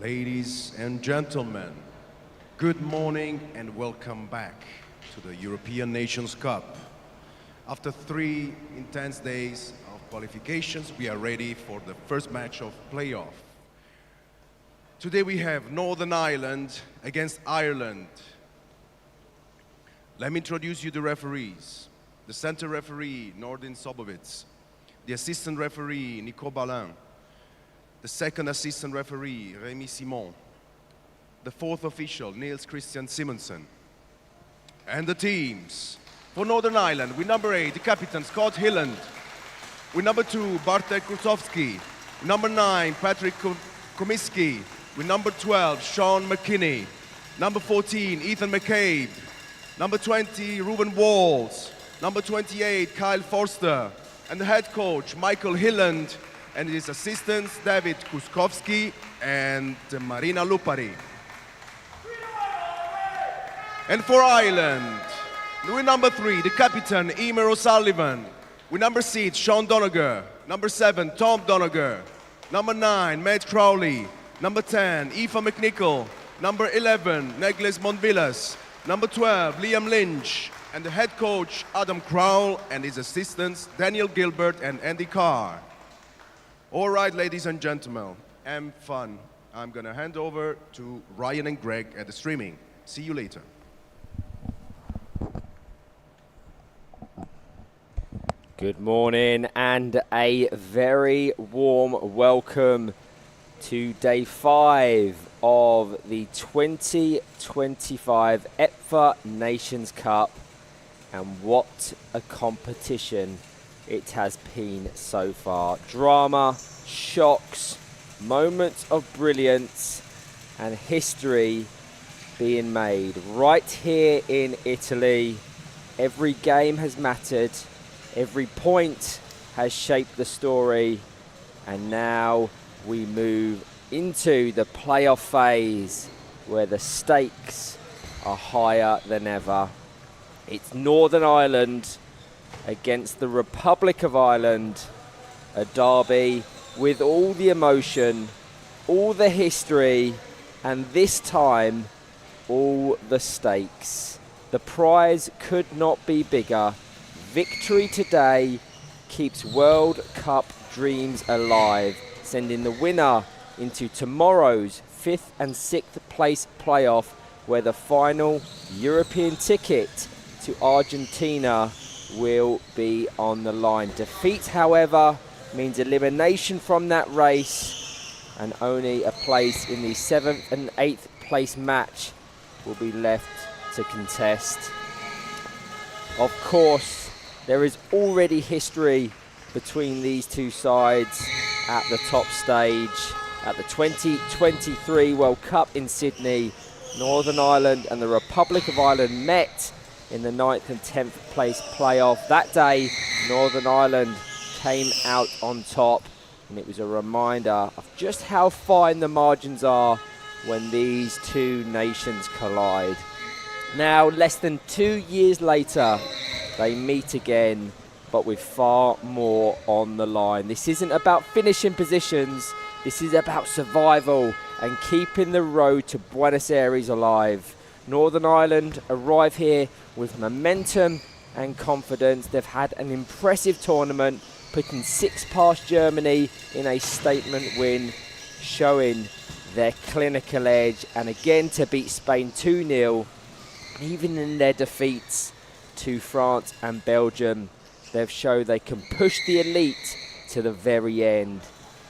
Ladies and gentlemen, good morning and welcome back to the European Nations Cup. After 3 intense days of qualifications, we are ready for the first match of playoff. Today we have Northern Ireland against Ireland. Let me introduce you the referees. The center referee, Nordin Sobowitz. The assistant referee, Nico Balin. The second assistant referee, Rémi Simon. The fourth official, Niels Christian Simonsen. And the teams. For Northern Ireland, with number 8, the captain, Scott Hilland. With number 2, Bartek Krusowski. Number 9, Patrick Komiski. With number 12, Sean McKinney. Number 14, Ethan McCabe. Number 20, Ruben Walls. Number 28, Kyle Forster. And the head coach, Michael Hilland. And his assistants, David Kuskowski and Marina Lupari. And for Ireland, with number 3, the captain, Emer O'Sullivan. With number 6, Sean Donegar. Number 7, Tom Donegar. Number 9, Matt Crowley. Number 10, Aoife McNichol. Number 11, Negles Monvillas. Number 12, Liam Lynch. And the head coach, Adam Crowell, and his assistants, Daniel Gilbert and Andy Carr. All right, ladies and gentlemen, have fun. I'm going to hand over to Ryan and Greg at the streaming. See you later. Good morning and a very warm welcome to day 5 of the 2025 EPFA Nations Cup. And what a competition it has been so far. Drama, shocks, moments of brilliance and history being made right here in Italy. Every game has mattered. Every point has shaped the story. And now we move into the playoff phase where the stakes are higher than ever. It's Northern Ireland against the Republic of Ireland, a derby with all the emotion, all the history, and this time, all the stakes. The prize could not be bigger. Victory today keeps World Cup dreams alive, sending the winner into tomorrow's 5th and 6th place playoff, where the final European ticket to Argentina will be on the line. Defeat, however, means elimination from that race, and only a place in the 7th and 8th place match will be left to contest. Of course, there is already history between these two sides at the top stage. At the 2023 World Cup in Sydney, Northern Ireland and the Republic of Ireland met in the 9th and 10th place playoff. That day, Northern Ireland came out on top, and it was a reminder of just how fine the margins are when these two nations collide. Now, less than 2 years later, they meet again, but with far more on the line. This isn't about finishing positions, this is about survival and keeping the road to Buenos Aires alive. Northern Ireland arrive here with momentum and confidence. They've had an impressive tournament, putting 6 past Germany in a statement win, showing their clinical edge, and again to beat Spain 2-0. Even in their defeats to France and Belgium, they've shown they can push the elite to the very end.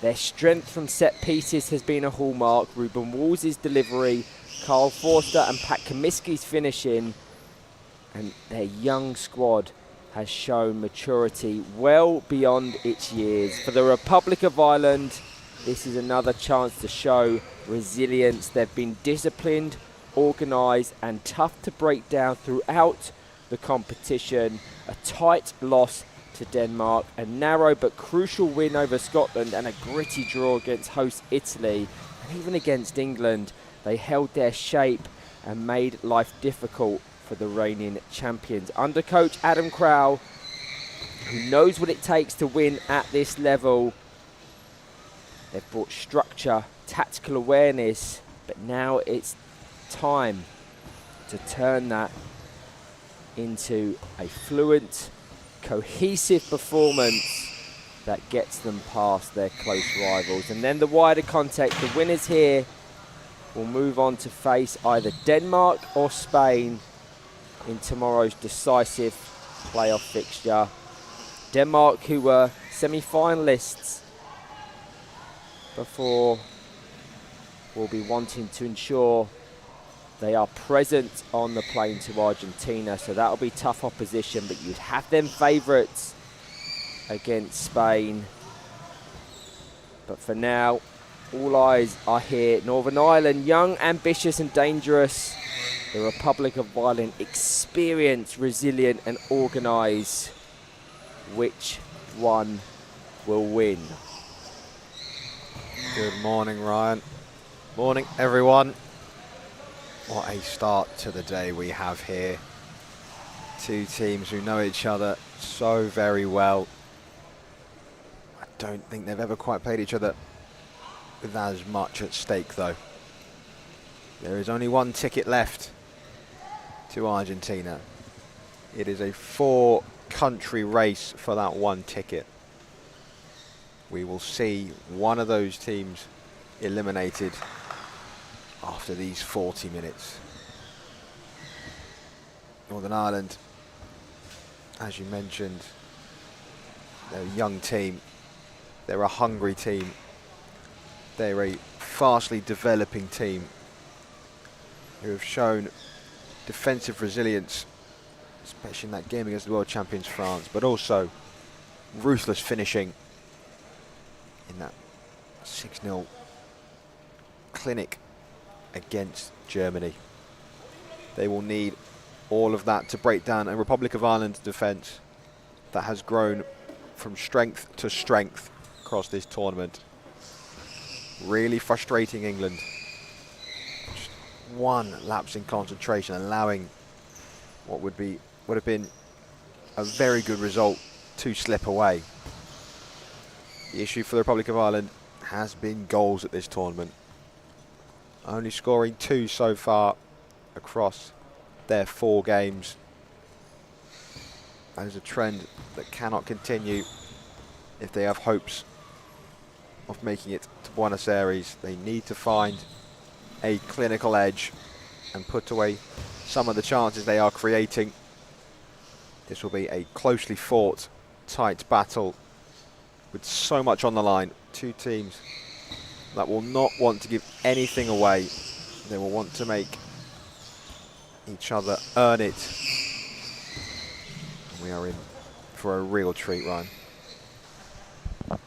Their strength from set pieces has been a hallmark. Ruben Walls' delivery, Kyle Forster and Pat Komiski's finishing, and their young squad has shown maturity well beyond its years. For the Republic of Ireland, this is another chance to show resilience. They've been disciplined, organised and tough to break down throughout the competition. A tight loss to Denmark, a narrow but crucial win over Scotland, and a gritty draw against host Italy. And even against England, they held their shape and made life difficult for the reigning champions. Under coach Adam Crowell, who knows what it takes to win at this level, They've brought structure, tactical awareness, but now it's time to turn that into a fluent, cohesive performance that gets them past their close rivals. And then the wider context, the winners here will move on to face either Denmark or Spain in tomorrow's decisive playoff fixture. Denmark, who were semi-finalists before, will be wanting to ensure they are present on the plane to Argentina, so that'll be tough opposition, but you'd have them favourites against Spain. But for now, all eyes are here. Northern Ireland, young, ambitious and dangerous. The Republic of Ireland, experienced, resilient and organised. Which one will win? Good morning, Ryan. Morning, everyone. What a start to the day we have here. Two teams who know each other so very well. I don't think they've ever quite played each other with as much at stake, though. There is only one ticket left to Argentina. It is a 4-country race for that one ticket. We will see one of those teams eliminated after these 40 minutes. Northern Ireland, as you mentioned, they're a young team. They're a hungry team. They're a fastly developing team who have shown defensive resilience, especially in that game against the world champions France, but also ruthless finishing in that 6-0 clinic against Germany. They will need all of that to break down a Republic of Ireland defence that has grown from strength to strength across this tournament. Really frustrating England. Just one lapse in concentration, allowing what would have been a very good result to slip away. The issue for the Republic of Ireland has been goals at this tournament. Only scoring 2 so far across their 4 games. That is a trend that cannot continue if they have hopes of making it to Buenos Aires. They need to find a clinical edge and put away some of the chances they are creating. This will be a closely fought, tight battle with so much on the line. Two teams that will not want to give anything away. They will want to make each other earn it. We are in for a real treat, Ryan.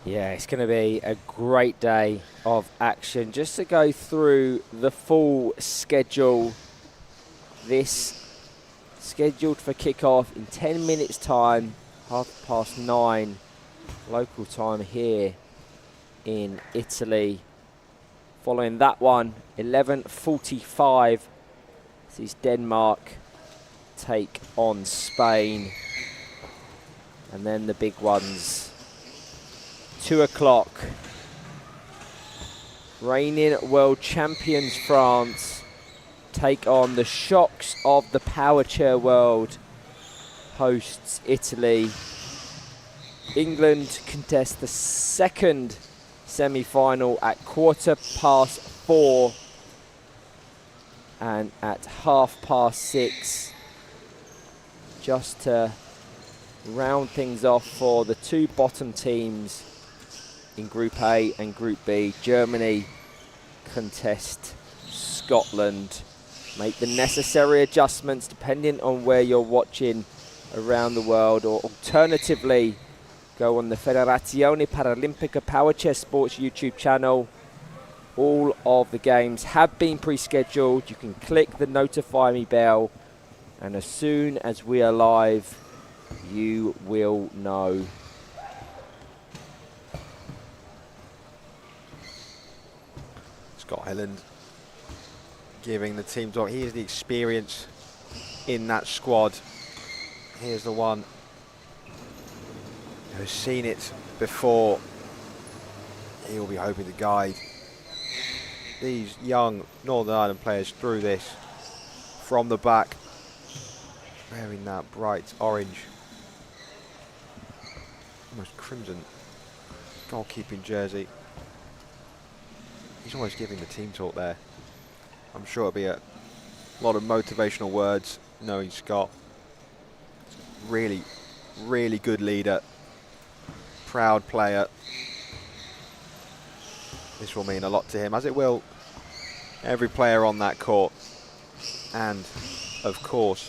Yeah, it's going to be a great day of action. Just to go through the full schedule, this scheduled for kickoff in 10 minutes time, 9:30 local time here in Italy. Following that one, 11:45 sees Denmark take on Spain. And then the big ones, 2 o'clock. Reigning world champions France take on the shocks of the power chair world, hosts Italy. England contest the second semi-final at 4:15, and at 6:30, just to round things off for the 2 bottom teams in Group A and Group B. Germany contest Scotland. Make the necessary adjustments depending on where you're watching around the world, or alternatively go on the Federazione Paralimpica Power Chess Sports YouTube channel. All of the games have been pre-scheduled. You can click the notify me bell, and as soon as we are live, you will know. Scott Hilland giving the team talk. He is the experience in that squad. Here's the one who's seen it before. He'll be hoping to guide these young Northern Ireland players through this from the back, wearing that bright orange, almost crimson goalkeeping jersey. He's almost giving the team talk there. I'm sure it'll be a lot of motivational words, knowing Scott. Really, really good leader, proud player. This will mean a lot to him, as it will every player on that court. And, of course,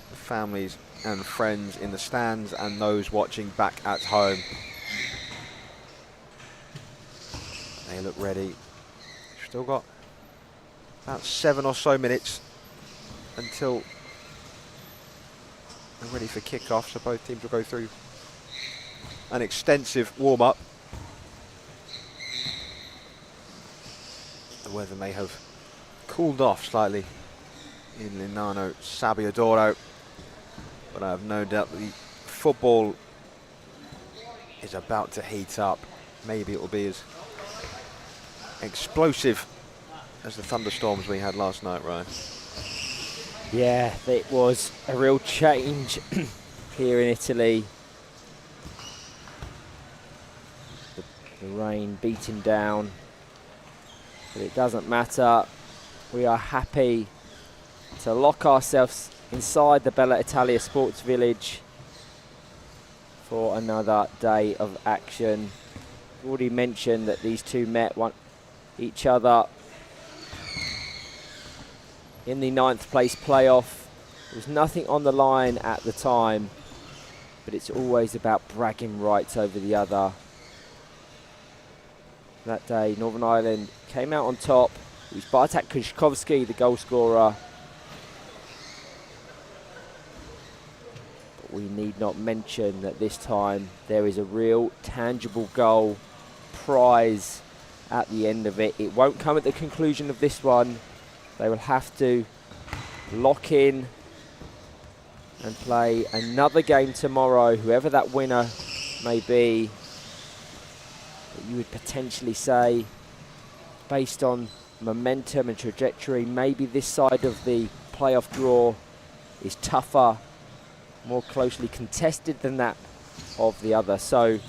the families and friends in the stands and those watching back at home. They look ready. Still got about 7 or so minutes until they're ready for kick-off, so both teams will go through an extensive warm-up. The weather may have cooled off slightly in Linano Sabbiadoro, but I have no doubt that the football is about to heat up. Maybe it will be as explosive as the thunderstorms we had last night, Ryan. Yeah, it was a real change here in Italy. The rain beating down, but it doesn't matter. We are happy to lock ourselves inside the Bella Italia Sports Village for another day of action. Already mentioned that these two met each other in the 9th place playoff. There was nothing on the line at the time, but it's always about bragging rights over the other. That day, Northern Ireland came out on top. It was Bartek Kuszkowski, the goal scorer. But we need not mention that this time there is a real tangible goal prize at the end of it. It won't come at the conclusion of this one. They will have to lock in and play another game tomorrow, whoever that winner may be. But you would potentially say, based on momentum and trajectory, maybe this side of the playoff draw is tougher, more closely contested than that of the other. So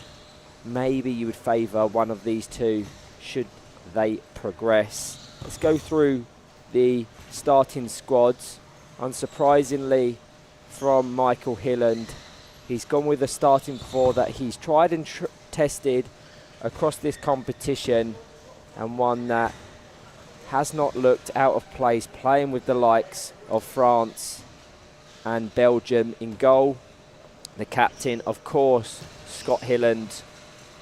maybe you would favour one of these two should they progress. Let's go through the starting squads. Unsurprisingly, from Michael Hilland, he's gone with a starting four that he's tried and tested across this competition, and one that has not looked out of place, playing with the likes of France and Belgium in goal. The captain, of course, Scott Hilland.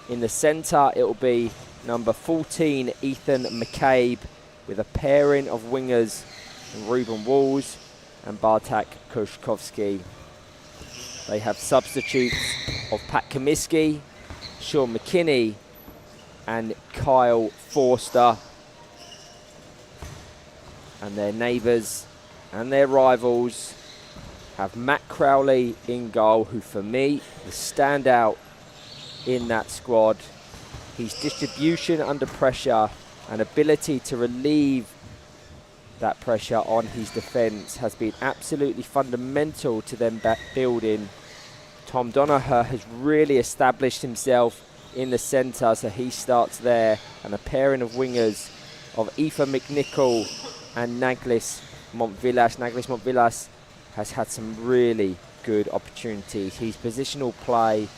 In the centre, it will be number 14, Ethan McCabe, with a pairing of wingers, Ruben Walls and Bartek Kuszkowski. They have substitutes of Pat Comiskey, Sean McKinney and Kyle Forster. And their neighbours and their rivals have Matt Crowley in goal, who for me, the standout in that squad. His distribution under pressure and ability to relieve that pressure on his defence has been absolutely fundamental to them building. Tom Donoghue has really established himself in the centre, so he starts there, and a pairing of wingers of Aoife McNichol and Naglis Montvillas. Naglis Montvillas has had some really good opportunities. His positional play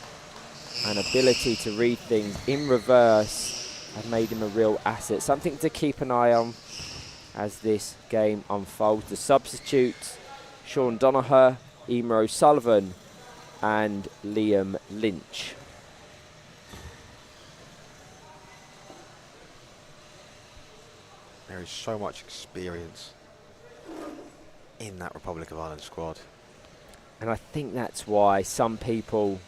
and ability to read things in reverse have made him a real asset. Something to keep an eye on as this game unfolds. The substitutes, Sean Donoghue, Emer O'Sullivan and Liam Lynch. There is so much experience in that Republic of Ireland squad. And I think that's why some people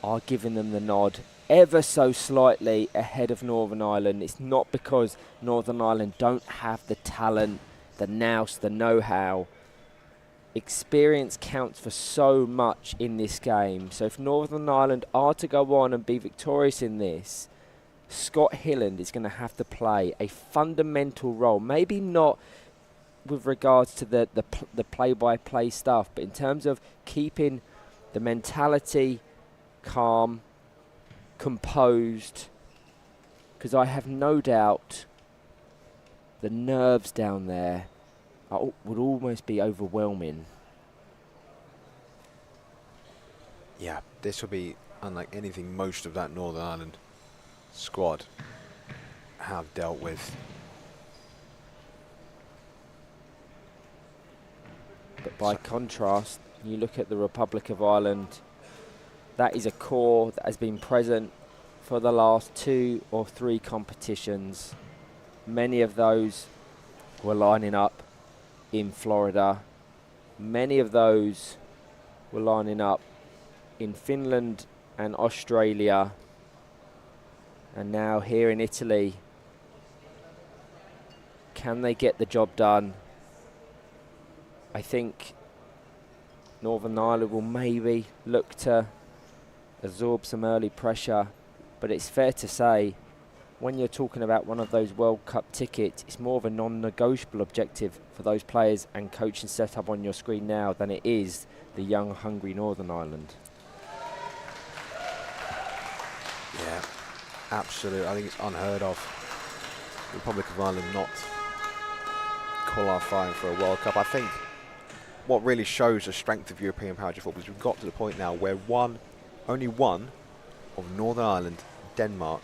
are giving them the nod ever so slightly ahead of Northern Ireland. It's not because Northern Ireland don't have the talent, the nous, the know-how. Experience counts for so much in this game. So if Northern Ireland are to go on and be victorious in this, Scott Hilland is going to have to play a fundamental role. Maybe not with regards to the play-by-play stuff, but in terms of keeping the mentality calm, composed, because I have no doubt the nerves down there would almost be overwhelming. Yeah, this will be unlike anything most of that Northern Ireland squad have dealt with. But by contrast, you look at the Republic of Ireland, that is a core that has been present for the last 2 or 3 competitions. Many of those were lining up in Florida. Many of those were lining up in Finland and Australia. And now here in Italy. Can they get the job done? I think Northern Ireland will maybe look to absorb some early pressure, but it's fair to say when you're talking about one of those World Cup tickets, it's more of a non-negotiable objective for those players and coaching set up on your screen now than it is the young, hungry Northern Ireland. Yeah, absolutely. I think it's unheard of. The Republic of Ireland not qualifying for a World Cup. I think what really shows the strength of European power football is we've got to the point now where only one of Northern Ireland, Denmark,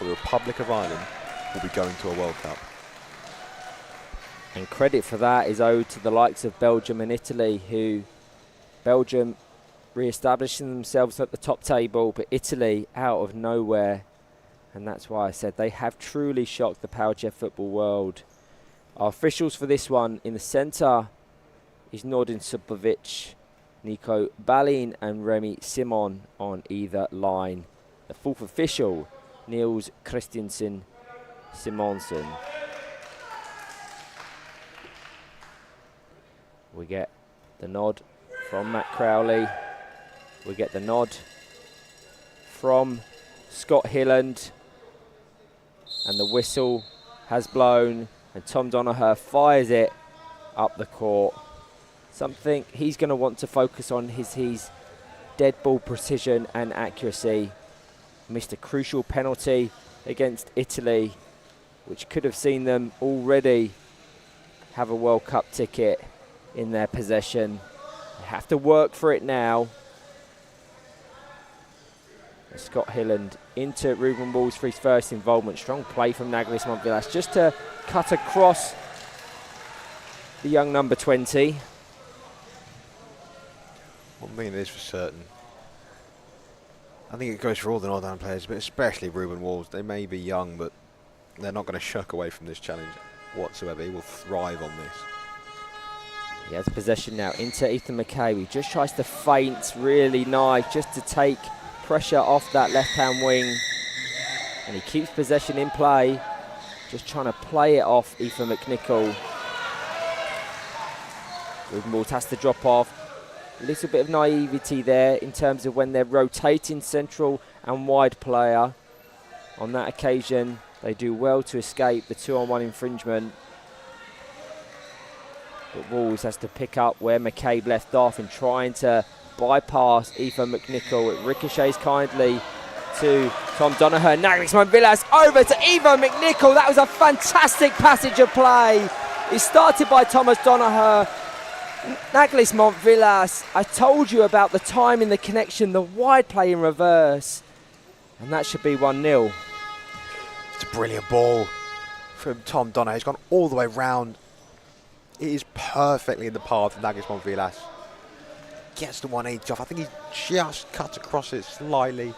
or the Republic of Ireland will be going to a World Cup. And credit for that is owed to the likes of Belgium and Italy, who Belgium re-establishing themselves at the top table, but Italy out of nowhere. And that's why I said they have truly shocked the Power Jet football world. Our officials for this one, in the centre is Nordin Subovic, Nico Balin and Remy Simon on either line. The fourth official, Niels Christiansen Simonsen. We get the nod from Matt Crowley. We get the nod from Scott Hilland. And the whistle has blown and Tom Donoghue fires it up the court. Something he's going to want to focus on his dead ball precision and accuracy. Missed a crucial penalty against Italy, which could have seen them already have a World Cup ticket in their possession. They have to work for it now. And Scott Hilland into Ruben Walls for his first involvement. Strong play from Naglismon Vilas just to cut across the young number 20. One thing is for certain, I think it goes for all the Northern Ireland players, but especially Ruben Walls. They may be young, but they're not going to shirk away from this challenge whatsoever. He will thrive on this. He has possession now into Ethan McKay. He just tries to feint really nice just to take pressure off that left-hand wing. And he keeps possession in play, just trying to play it off Ethan McNichol. Ruben Walls has to drop off. A little bit of naivety there in terms of when they're rotating central and wide player. On that occasion, they do well to escape the 2-on-1 infringement. But Walls has to pick up where McCabe left off in trying to bypass Ethan McNichol. It ricochets kindly to Tom Donoghue. Naglismon Vilas over to Ethan McNichol. That was a fantastic passage of play. It started by Thomas Donoghue. Naglismon Vilas, I told you about the time in the connection, the wide play in reverse. And that should be 1-0. It's a brilliant ball from Tom Donoghue. He's gone all the way round. It is perfectly in the path of Naglismon Vilas. Gets the 180 off. I think he just cuts across it slightly.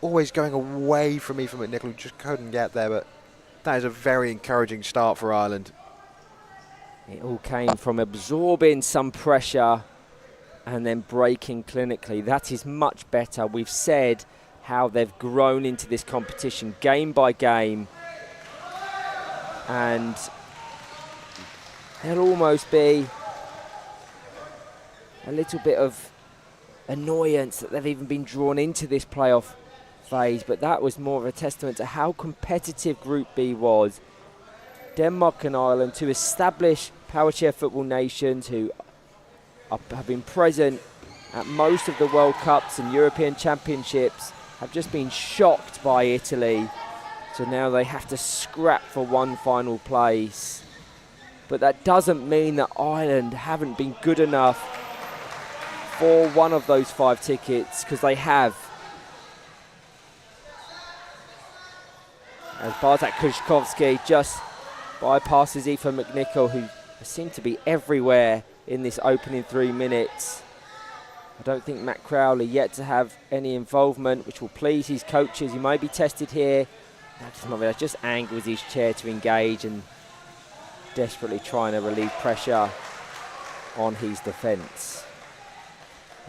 Always going away from Ethan McNichol, who just couldn't get there, but that is a very encouraging start for Ireland. It all came from absorbing some pressure and then breaking clinically. That is much better. We've said how they've grown into this competition game by game. And there'll almost be a little bit of annoyance that they've even been drawn into this playoff phase, but that was more of a testament to how competitive Group B was. Denmark and Ireland, two established power chair football nations who have been present at most of the World Cups and European Championships, have just been shocked by Italy. So now they have to scrap for one final place. But that doesn't mean that Ireland haven't been good enough for one of those 5 tickets, because they have. As Bartek Kuszkowski just bypasses Ethan McNichol, who seemed to be everywhere in this opening 3 minutes. I don't think Matt Crowley yet to have any involvement, which will please his coaches. He may be tested here. Just angles his chair to engage and desperately trying to relieve pressure on his defence.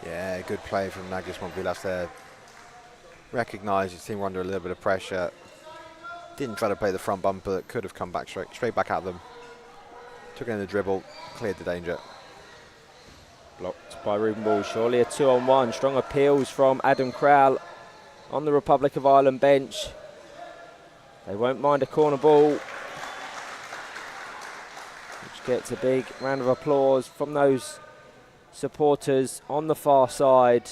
Yeah, good play from Naglis Montvillas there. Recognised his team were under a little bit of pressure. Didn't try to play the front bumper that could have come back straight back at them. Took in the dribble, cleared the danger. Blocked by Ruben Ball. Surely a 2-on-1. Strong appeals from Adam Crowell on the Republic of Ireland bench. They won't mind a corner ball, which gets a big round of applause from those supporters on the far side.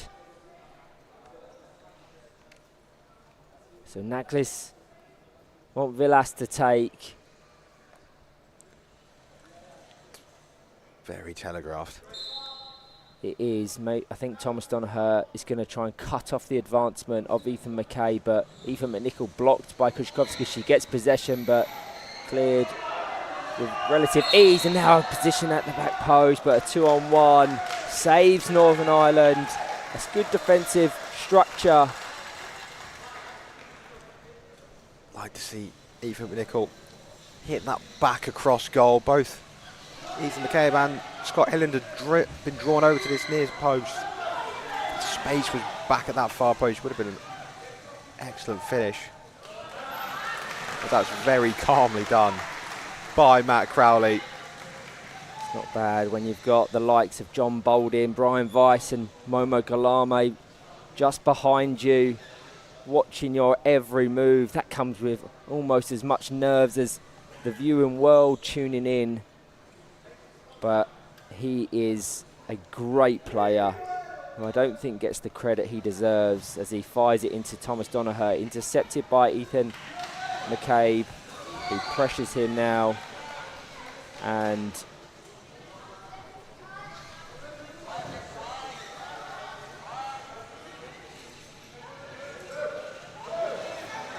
So Naglis Montvillas to take. Very telegraphed. It is, mate. I think Thomas Donoghue is going to try and cut off the advancement of Ethan McCabe, but Ethan McNichol blocked by Kuszkowski. She gets possession, but cleared with relative ease, and now a position at the back post, but a 2-on-1 saves Northern Ireland. That's good defensive structure. Like to see Ethan McNichol hit that back across goal. Both Ethan McCabe and Scott Hilland had been drawn over to this near post. Space was back at that far post. Would have been an excellent finish. But that's very calmly done by Matt Crowley. It's not bad when you've got the likes of John Baldwin, Brian Weiss and Momo Galame just behind you, watching your every move. That comes with almost as much nerves as the viewing world tuning in. But he is a great player who I don't think gets the credit he deserves as he fires it into Thomas Donoghue, intercepted by Ethan McCabe, who pressures him now. And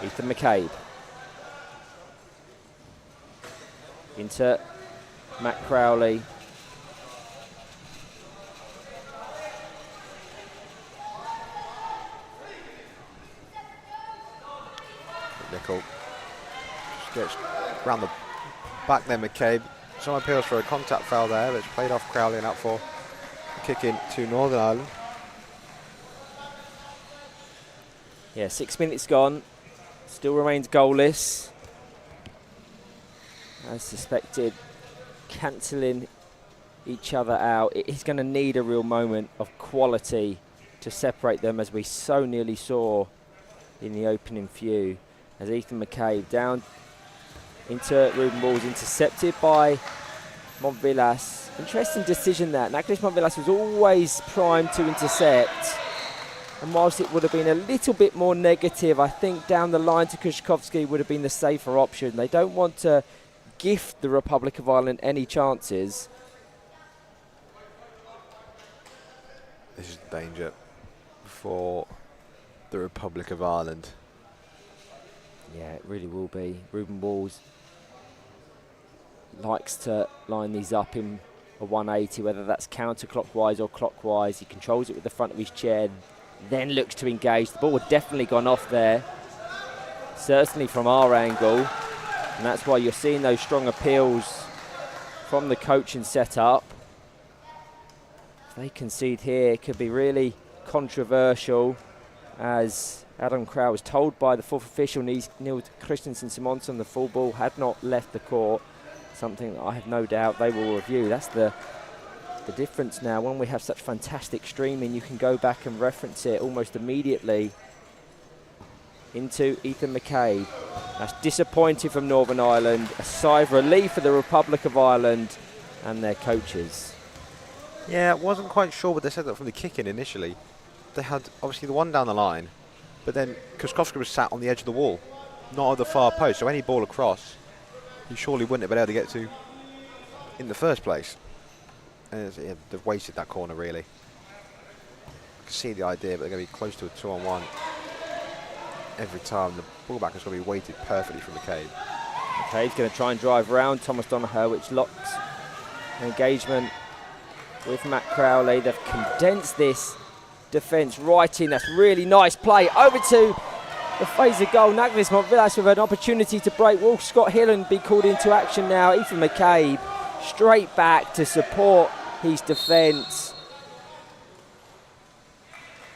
Ethan McCabe into Matt Crowley. Nickel just gets round the back there, McCabe. Some appeals for a contact foul there, but it's played off Crowley and out for a kick in to Northern Ireland. Yeah, 6 minutes gone. Still remains goalless. As suspected, cancelling each other out. It is going to need a real moment of quality to separate them, as we so nearly saw in the opening few. As Ethan McCabe down into Ruben Ball's, intercepted by Montvillas. Interesting decision that. Naglis Montvillas was always primed to intercept. And whilst it would have been a little bit more negative, I think down the line to Kuszkowski would have been the safer option. They don't want to gift the Republic of Ireland any chances. This is danger for the Republic of Ireland. Yeah, it really will be. Ruben Walls likes to line these up in a 180, whether that's counterclockwise or clockwise. He controls it with the front of his chair, then looks to engage. The ball had definitely gone off there, certainly from our angle, and that's why you're seeing those strong appeals from the coaching setup. If they concede here, it could be really controversial, as Adam Crowell was told by the fourth official, Neil Christensen Simonsen, the full ball had not left the court. Something that I have no doubt they will review. That's the difference now. When we have such fantastic streaming, you can go back and reference it almost immediately. into Ethan McCabe. That's disappointing from Northern Ireland. A sigh of relief for the Republic of Ireland and their coaches. Yeah, wasn't quite sure what they said that from the kick-in initially. They had obviously the one down the line, but then Kuskowski was sat on the edge of the wall, not at the far post, so any ball across, he surely wouldn't have been able to get to in the first place. And yeah, they've wasted that corner, really. I can see the idea, but they're going to be close to a 2-on-1 every time. The ballback is going to be weighted perfectly for McCabe. McCabe's going to try and drive around Thomas Donoghue, which locks engagement with Matt Crowley. They've condensed this defence right in. That's really nice play. Over to the Fraser goal. Naglis Montvillas with an opportunity to break. Will Scott Hillen be called into action now? Ethan McCabe straight back to support his defence.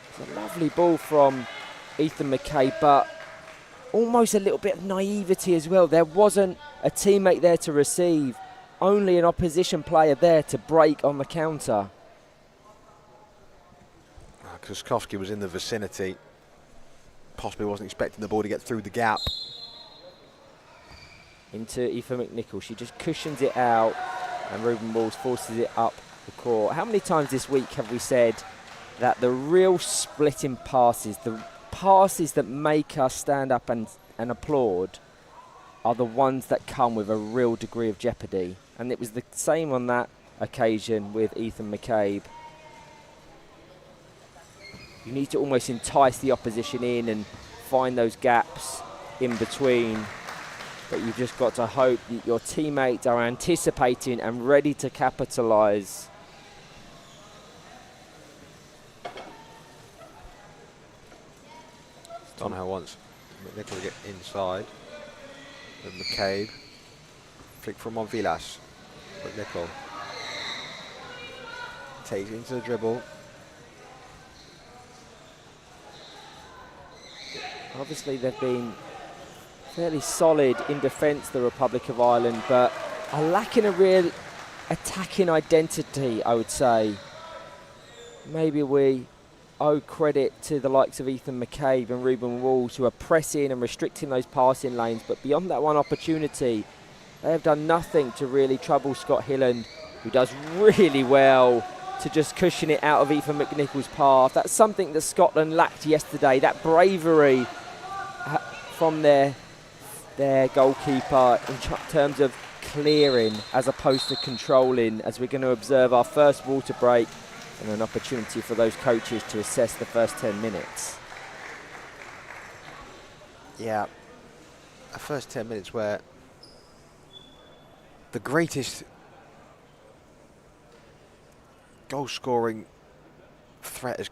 It's a lovely ball from Ethan McCabe, but almost a little bit of naivety as well. There wasn't a teammate there to receive, only an opposition player there to break on the counter. Kuskowski was in the vicinity, possibly wasn't expecting the ball to get through the gap. Into Aoife McNichol, she just cushions it out and Ruben Walls forces it up the court. How many times this week have we said that the real splitting passes, the passes that make us stand up and applaud, are the ones that come with a real degree of jeopardy? And it was the same on that occasion with Ethan McCabe. You need to almost entice the opposition in and find those gaps in between. But you've just got to hope that your teammates are anticipating and ready to capitalise. Donoghue wants McNichol to get inside. And McCabe. Flick from Montvillas. McNichol takes it into the dribble. Obviously they've been fairly solid in defence, the Republic of Ireland, but are lacking a real attacking identity, I would say. Maybe we owe credit to the likes of Ethan McCabe and Ruben Walls, who are pressing and restricting those passing lanes, but beyond that one opportunity, they have done nothing to really trouble Scott Hillen, who does really well to just cushion it out of Ethan McNichol's path. That's something that Scotland lacked yesterday, that bravery from their goalkeeper in terms of clearing as opposed to controlling, as we're going to observe our first water break and an opportunity for those coaches to assess the first 10 minutes. Yeah, a first 10 minutes where the greatest goal-scoring threat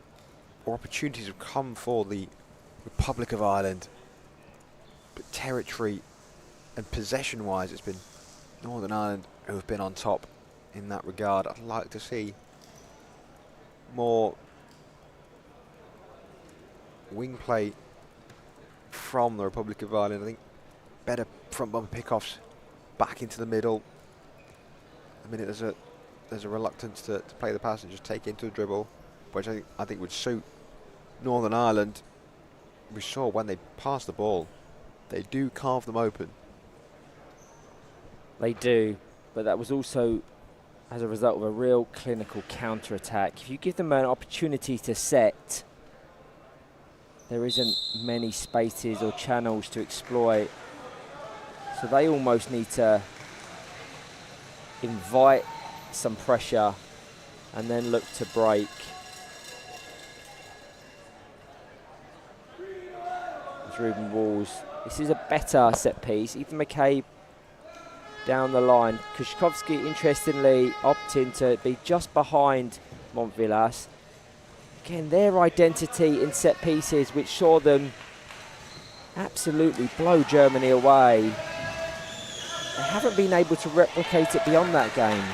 or opportunities have come for the Republic of Ireland, but territory and possession-wise, it's been Northern Ireland who have been on top in that regard. I'd like to see more wing play from the Republic of Ireland. I think better front bumper pickoffs back into the middle. I mean, there's a reluctance to play the pass and just take into the dribble, which I think would suit Northern Ireland. We saw when they pass the ball, they do carve them open. They do, but that was also as a result of a real clinical counter-attack. If you give them an opportunity to set, there isn't many spaces or channels to exploit. So they almost need to invite some pressure and then look to break. It's Ruben Walls. This is a better set piece. Ethan McCabe down the line. Kuskowski, interestingly, opting to be just behind Montvillas. Again, their identity in set pieces, which saw them absolutely blow Germany away. They haven't been able to replicate it beyond that game.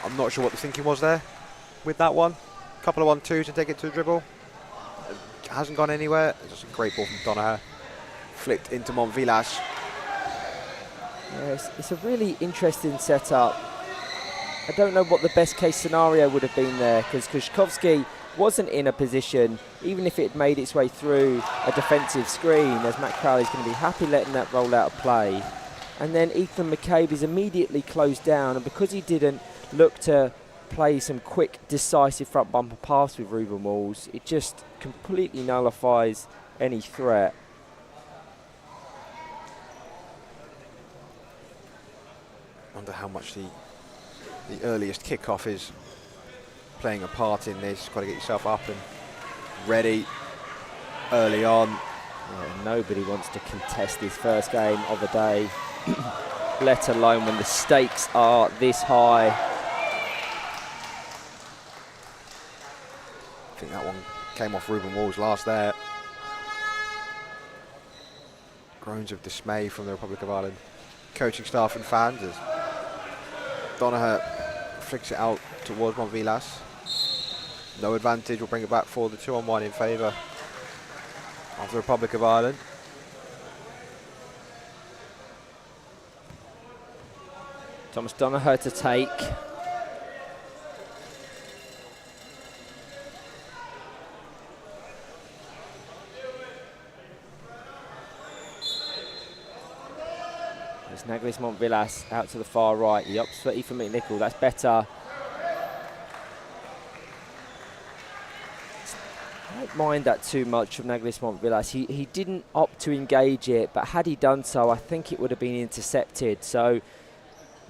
I'm not sure what the thinking was there with that one. Couple of 1-2s to take it to the dribble. It hasn't gone anywhere. It's just a great ball from Donoghue. Flicked into Montvillas. Yes, it's a really interesting setup. I don't know what the best case scenario would have been there, because Kuskowski wasn't in a position, even if it made its way through a defensive screen, as Matt Crowley's going to be happy letting that roll out of play. And then Ethan McCabe is immediately closed down, and because he didn't look to play some quick, decisive front bumper pass with Ruben Walls, it just completely nullifies any threat. Wonder how much the earliest kickoff is playing a part in this. Got to get yourself up and ready early on. Yeah, nobody wants to contest his first game of the day, let alone when the stakes are this high. I think that one came off Ruben Walls last there. Groans of dismay from the Republic of Ireland coaching staff and fans as Donoghue flicks it out towards Montvillas. No advantage, will bring it back for the 2-on-1 in favour of the Republic of Ireland. Thomas Donoghue to take. There's Naglis Montvillas out to the far right. He opts for Ethan McNichol. That's better. I don't mind that too much from Naglis Montvillas. He didn't opt to engage it, but had he done so, I think it would have been intercepted. So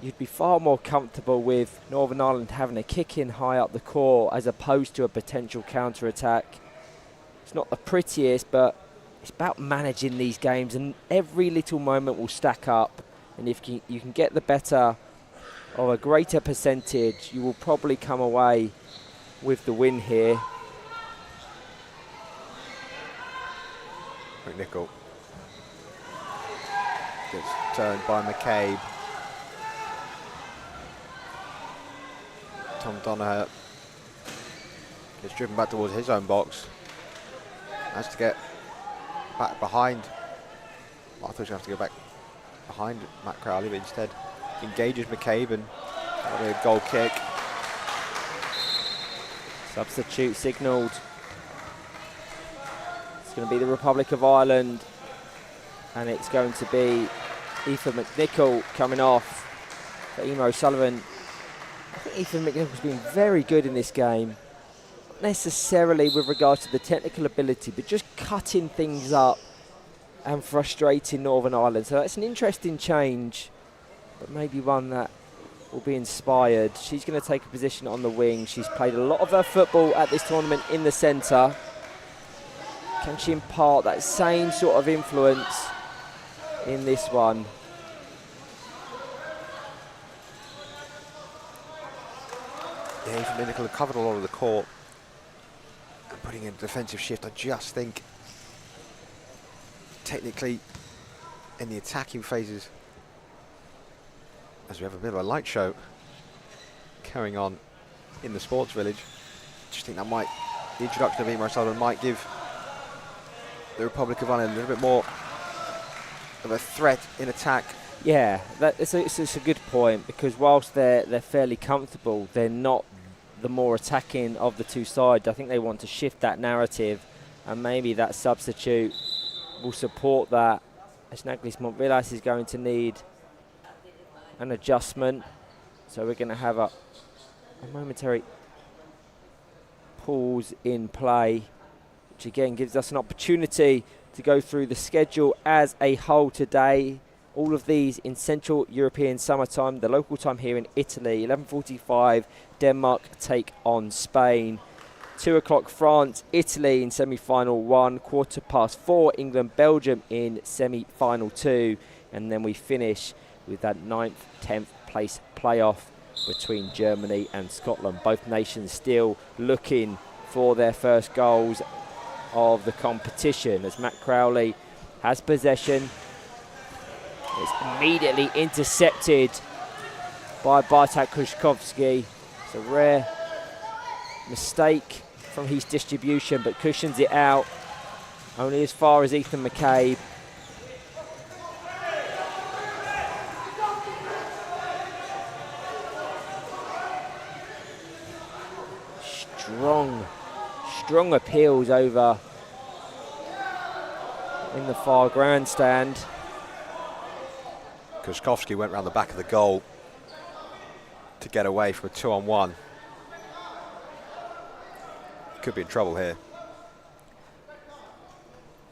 you'd be far more comfortable with Northern Ireland having a kick in high up the court as opposed to a potential counter-attack. It's not the prettiest, but it's about managing these games, and every little moment will stack up. And if you can get the better of a greater percentage, you will probably come away with the win here. McNichol gets turned by McCabe. Tom Donoghue gets driven back towards his own box. Has to get back behind. I thought he was going to have to go back behind Matt Crowley, but instead engages McCabe and that'll be a goal kick. Substitute signalled. It's going to be the Republic of Ireland, and it's going to be Ethan McNichol coming off for Emer O'Sullivan. I think Ethan McNichol's been very good in this game, not necessarily with regards to the technical ability, but just cutting things up and frustrating Northern Ireland. So that's an interesting change, but maybe one that will be inspired. She's going to take a position on the wing. She's played a lot of her football at this tournament in the centre. Can she impart that same sort of influence in this one? Yeah, Ethan McNichol covered a lot of the court and putting in a defensive shift. I just think technically in the attacking phases, as we have a bit of a light show carrying on in the sports village, I just think that the introduction of Emer O'Sullivan might give the Republic of Ireland a little bit more of a threat in attack. Yeah, it's a good point, because whilst they're fairly comfortable, they're not the more attacking of the two sides. I think they want to shift that narrative, and maybe that substitute will support that, as Naglis Montvillas is going to need an adjustment. So we're going to have a momentary pause in play, which again gives us an opportunity to go through the schedule as a whole today. All of these in Central European summertime, the local time here in Italy. 11:45, Denmark take on Spain. 2 o'clock, France, Italy in semi-final 1. 4:15, England, Belgium in semi-final 2. And then we finish with that 9th, 10th place playoff between Germany and Scotland. Both nations still looking for their first goals of the competition, as Matt Crowley has possession. It's immediately intercepted by Bartek Kuszkowski. It's a rare mistake from his distribution, but cushions it out only as far as Ethan McCabe. strong appeals over in the far grandstand. Kuszkowski went round the back of the goal to get away from a 2-on-1. Could be in trouble here.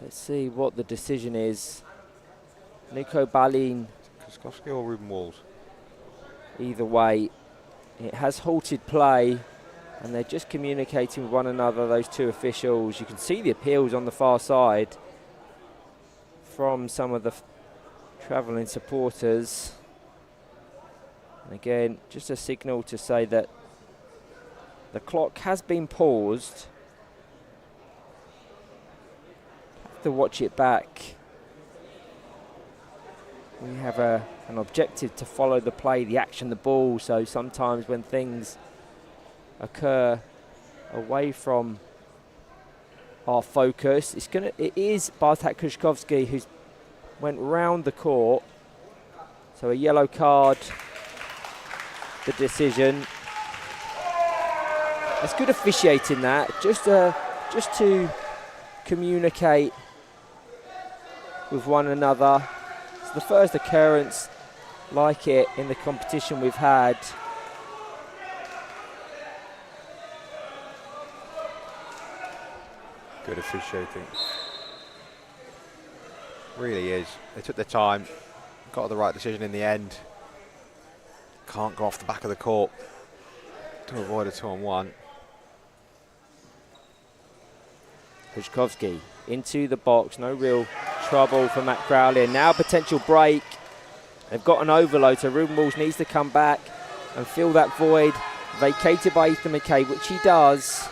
Let's see what the decision is. Nico Balin, Kuszkowski or Ruben Walls? either way, it has halted play, and they're just communicating with one another, those two officials. You can see the appeals on the far side from some of the travelling supporters. And again, just a signal to say that the clock has been paused. Have to watch it back. We have an objective to follow the play, the action, the ball. So sometimes when things occur away from our focus, it is Bartek Kuszkowski who's went round the court. So a yellow card, the decision. It's good officiating that, just to communicate with one another. It's the first occurrence like it in the competition we've had. Good officiating. Really is. They took their time, got the right decision in the end. Can't go off the back of the court to avoid a 2-on-1. Kuszkowski into the box, no real trouble for Matt Crowley. And now potential break. They've got an overload, so Ruben Walls needs to come back and fill that void vacated by Ethan McKay, which he does.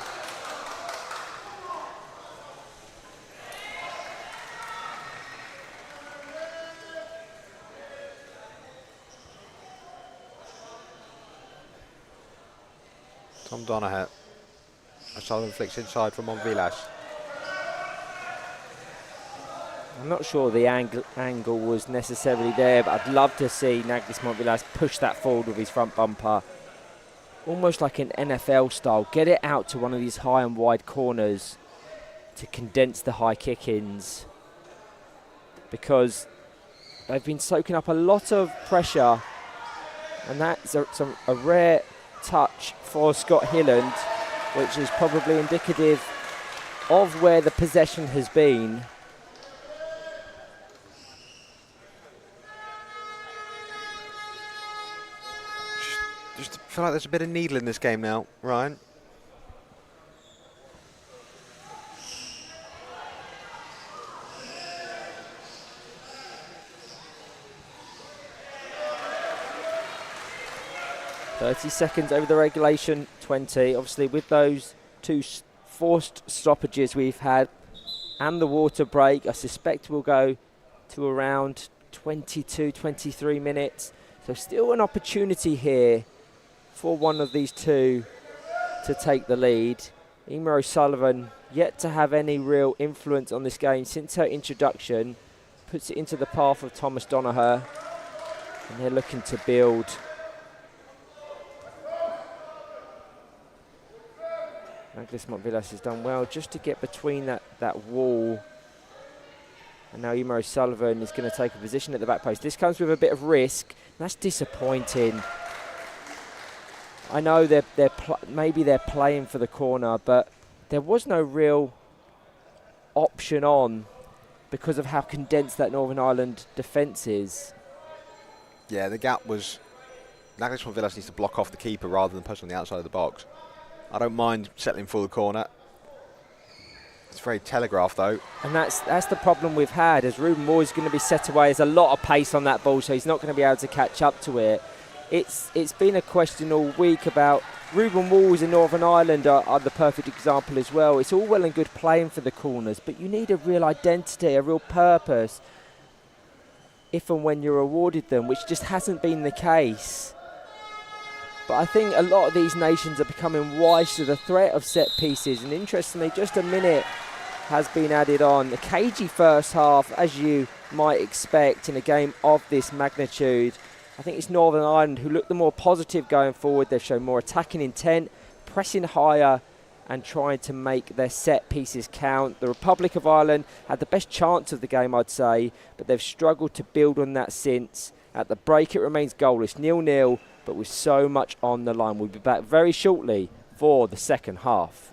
Tom Donaher. Sullivan flicks inside from Monvilas. I'm not sure the angle was necessarily there, but I'd love to see Naglis Monvilas push that forward with his front bumper. Almost like an NFL style. Get it out to one of these high and wide corners to condense the high kick-ins. Because they've been soaking up a lot of pressure, and that's a rare touch for Scott Hilland, which is probably indicative of where the possession has been. Just feel like there's a bit of needle in this game now, Ryan. .30 seconds over the regulation, 20. Obviously, with those two forced stoppages we've had and the water break, I suspect we'll go to around 22, 23 minutes. So still an opportunity here for one of these two to take the lead. Emer O'Sullivan yet to have any real influence on this game since her introduction. Puts it into the path of Thomas Donaher. And they're looking to build. Naglis Monvilas has done well just to get between that wall. And now Emer O'Sullivan is going to take a position at the back post. This comes with a bit of risk. That's disappointing. I know maybe they're playing for the corner, but there was no real option on because of how condensed that Northern Ireland defence is. Yeah, the gap was... Naglis Monvilas needs to block off the keeper rather than push on the outside of the box. I don't mind settling for the corner. It's very telegraphed though. And that's the problem we've had, as Ruben Moore is going to be set away. There's a lot of pace on that ball, so he's not going to be able to catch up to it. It's been a question all week about Ruben Walls in Northern Ireland are the perfect example as well. It's all well and good playing for the corners, but you need a real identity, a real purpose if and when you're awarded them, which just hasn't been the case. But I think a lot of these nations are becoming wise to the threat of set pieces. And interestingly, just a minute has been added on. A cagey first half, as you might expect in a game of this magnitude. I think it's Northern Ireland who look the more positive going forward. They've shown more attacking intent, pressing higher and trying to make their set pieces count. The Republic of Ireland had the best chance of the game, I'd say, but they've struggled to build on that since. At the break, it remains goalless, 0-0, but with so much on the line. We'll be back very shortly for the second half.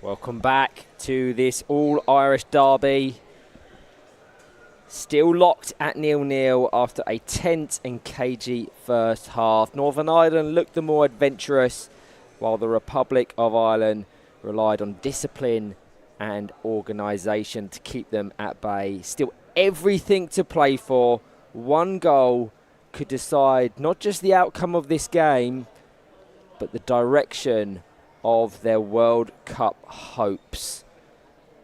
Welcome back to this all-Irish derby. Still locked at 0-0 after a tense and cagey first half. Northern Ireland looked the more adventurous, while the Republic of Ireland relied on discipline and organisation to keep them at bay. Still everything to play for. One goal could decide not just the outcome of this game, but the direction of their World Cup hopes.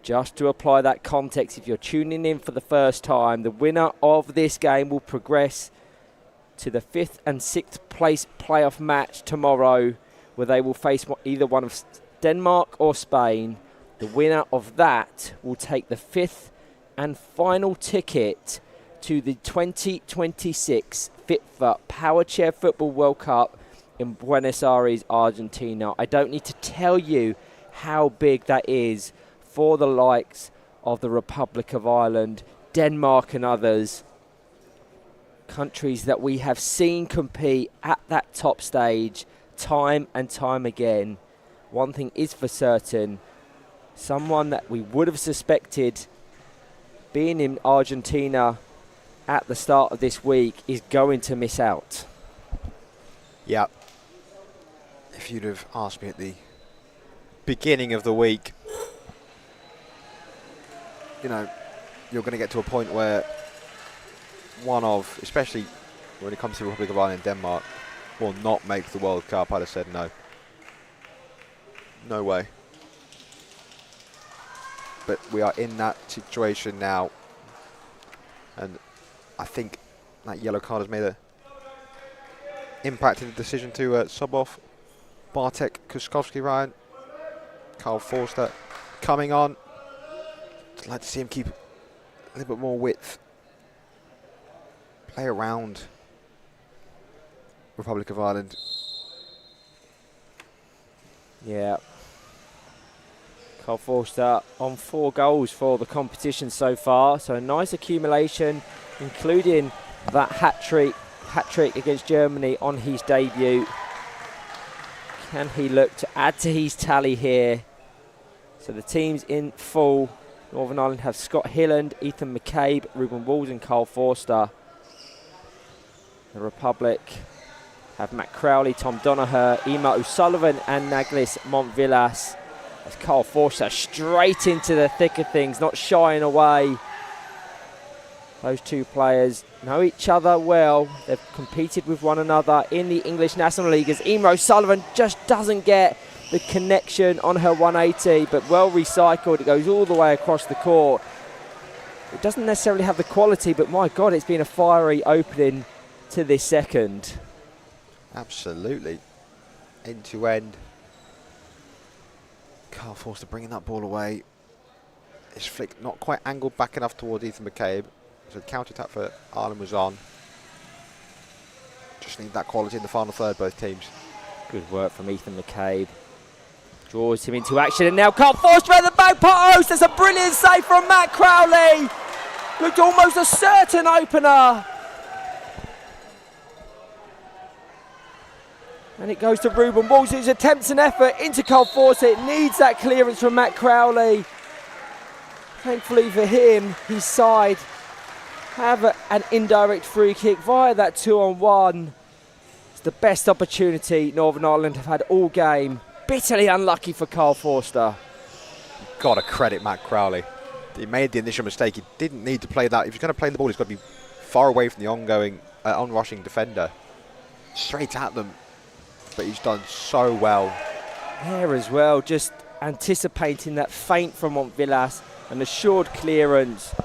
Just to apply that context, if you're tuning in for the first time, the winner of this game will progress to the 5th and 6th place playoff match tomorrow, where they will face either one of Denmark or Spain. The winner of that will take the 5th and final ticket to the 2026 FIFA Power Chair Football World Cup in Buenos Aires, Argentina. I don't need to tell you how big that is for the likes of the Republic of Ireland, Denmark and others. Countries that we have seen compete at that top stage time and time again. One thing is for certain, someone that we would have suspected being in Argentina at the start of this week is going to miss out. Yeah. If you'd have asked me at the beginning of the week, you know, you're going to get to a point where one of, especially when it comes to the Republic of Ireland and Denmark, will not make the World Cup, I'd have said no. No way. But we are in that situation now, and I think that yellow card has made a impacted the decision to sub off Bartek Kuskowski, Ryan. Carl Forster coming on. I'd like to see him keep a little bit more width. Play around Republic of Ireland. Yeah. Carl Forster on 4 goals for the competition so far. So a nice accumulation, including that hat-trick against Germany on his debut. Can he look to add to his tally here? So the team's in full. Northern Ireland have Scott Hilland, Ethan McCabe, Ruben Walls and Carl Forster. The Republic have Matt Crowley, Tom Donaher, Emma O'Sullivan and Naglis Montvillas. As Carl Forster straight into the thick of things, not shying away. Those two players know each other well. They've competed with one another in the English National League, as Emma O'Sullivan just doesn't get the connection on her 180, but well recycled. It goes all the way across the court. It doesn't necessarily have the quality, but my God, it's been a fiery opening to this second. Absolutely. End to end. Carl Forster bringing that ball away. His flick not quite angled back enough towards Ethan McCabe. So the counter-attack for Ireland was on. Just need that quality in the final third, both teams. Good work from Ethan McCabe. Draws him into action, and now Carl Forster at the back post. There's a brilliant save from Matt Crowley. Looked almost a certain opener. And it goes to Ruben Walls, whose attempts and effort into Carl Forster. It needs that clearance from Matt Crowley. Thankfully for him, his side have an indirect free kick via that 2-on-1. It's the best opportunity Northern Ireland have had all game. Bitterly unlucky for Carl Forster. Got to credit Matt Crowley. He made the initial mistake. He didn't need to play that. If he's going to play the ball, he's got to be far away from the onrushing defender. Straight at them. But he's done so well. There as well, just anticipating that feint from Montvillas, an assured clearance.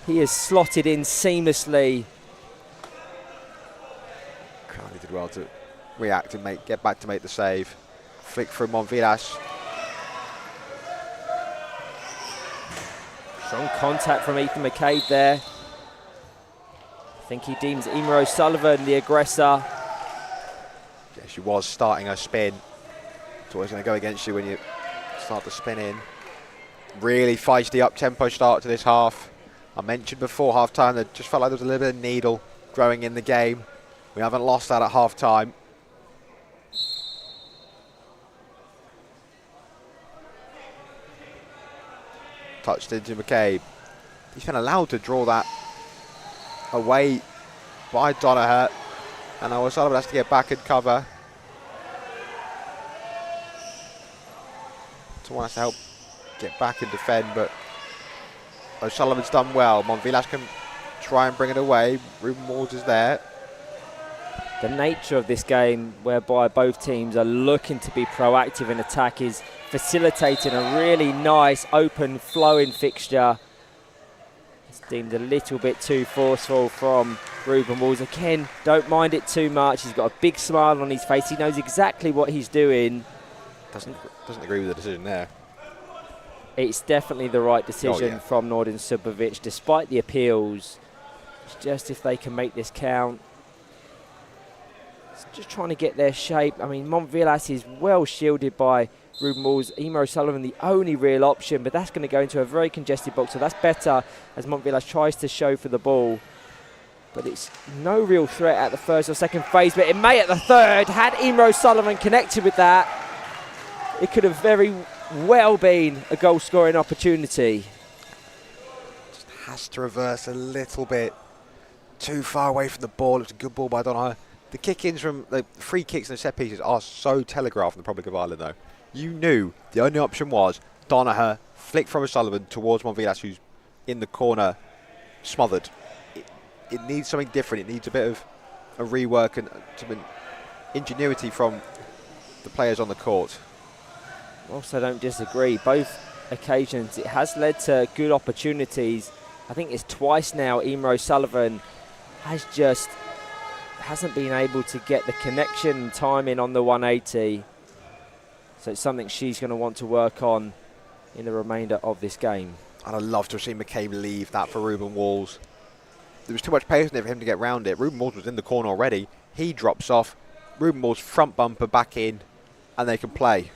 He has slotted in seamlessly. Crowley did well to react and get back to make the save. Flick from Montvillas. Strong contact from Ethan McCabe there. I think he deems Emma O'Sullivan the aggressor. Yeah, she was starting her spin. It's always going to go against you when you start to spin in. Really feisty up-tempo start to this half. I mentioned before half-time that just felt like there was a little bit of needle growing in the game. We haven't lost that at half-time. touched into McCabe. He's been allowed to draw that away by Donaher, and O'Sullivan has to get back and cover. Someone has to help get back and defend, but O'Sullivan's done well. Montvillas can try and bring it away. Ruben Walls is there. The nature of this game, whereby both teams are looking to be proactive in attack, is facilitating a really nice, open, flowing fixture. It's deemed a little bit too forceful from Ruben Walls. Again, don't mind it too much. He's got a big smile on his face. He knows exactly what he's doing. Doesn't agree with the decision there. It's definitely the right decision from Nordin Subovic, despite the appeals. It's just if they can make this count. It's just trying to get their shape. I mean, Montvillas is well shielded by Ruben Walls. Emer O'Sullivan, the only real option, but that's going to go into a very congested box, so that's better as Montvillas tries to show for the ball. But it's no real threat at the first or second phase, but it may at the third. Had Emer O'Sullivan connected with that, it could have very well been a goal-scoring opportunity. Just has to reverse a little bit. Too far away from the ball. It's a good ball by Donaher. The kick-ins from the free kicks and the set pieces are so telegraphed in the Republic of Ireland, though. You knew the only option was Donaher, flick from O'Sullivan towards Montvillas, who's in the corner, smothered. It needs something different. It needs a bit of a rework and some ingenuity from the players on the court. Also, don't disagree. Both occasions, it has led to good opportunities. I think it's twice now Emer O'Sullivan hasn't been able to get the connection and timing on the 180. So it's something she's going to want to work on in the remainder of this game. And I'd love to have seen McCabe leave that for Ruben Walls. There was too much pace in there for him to get round it. Ruben Walls was in the corner already. He drops off. Ruben Walls front bumper back in, and they can play.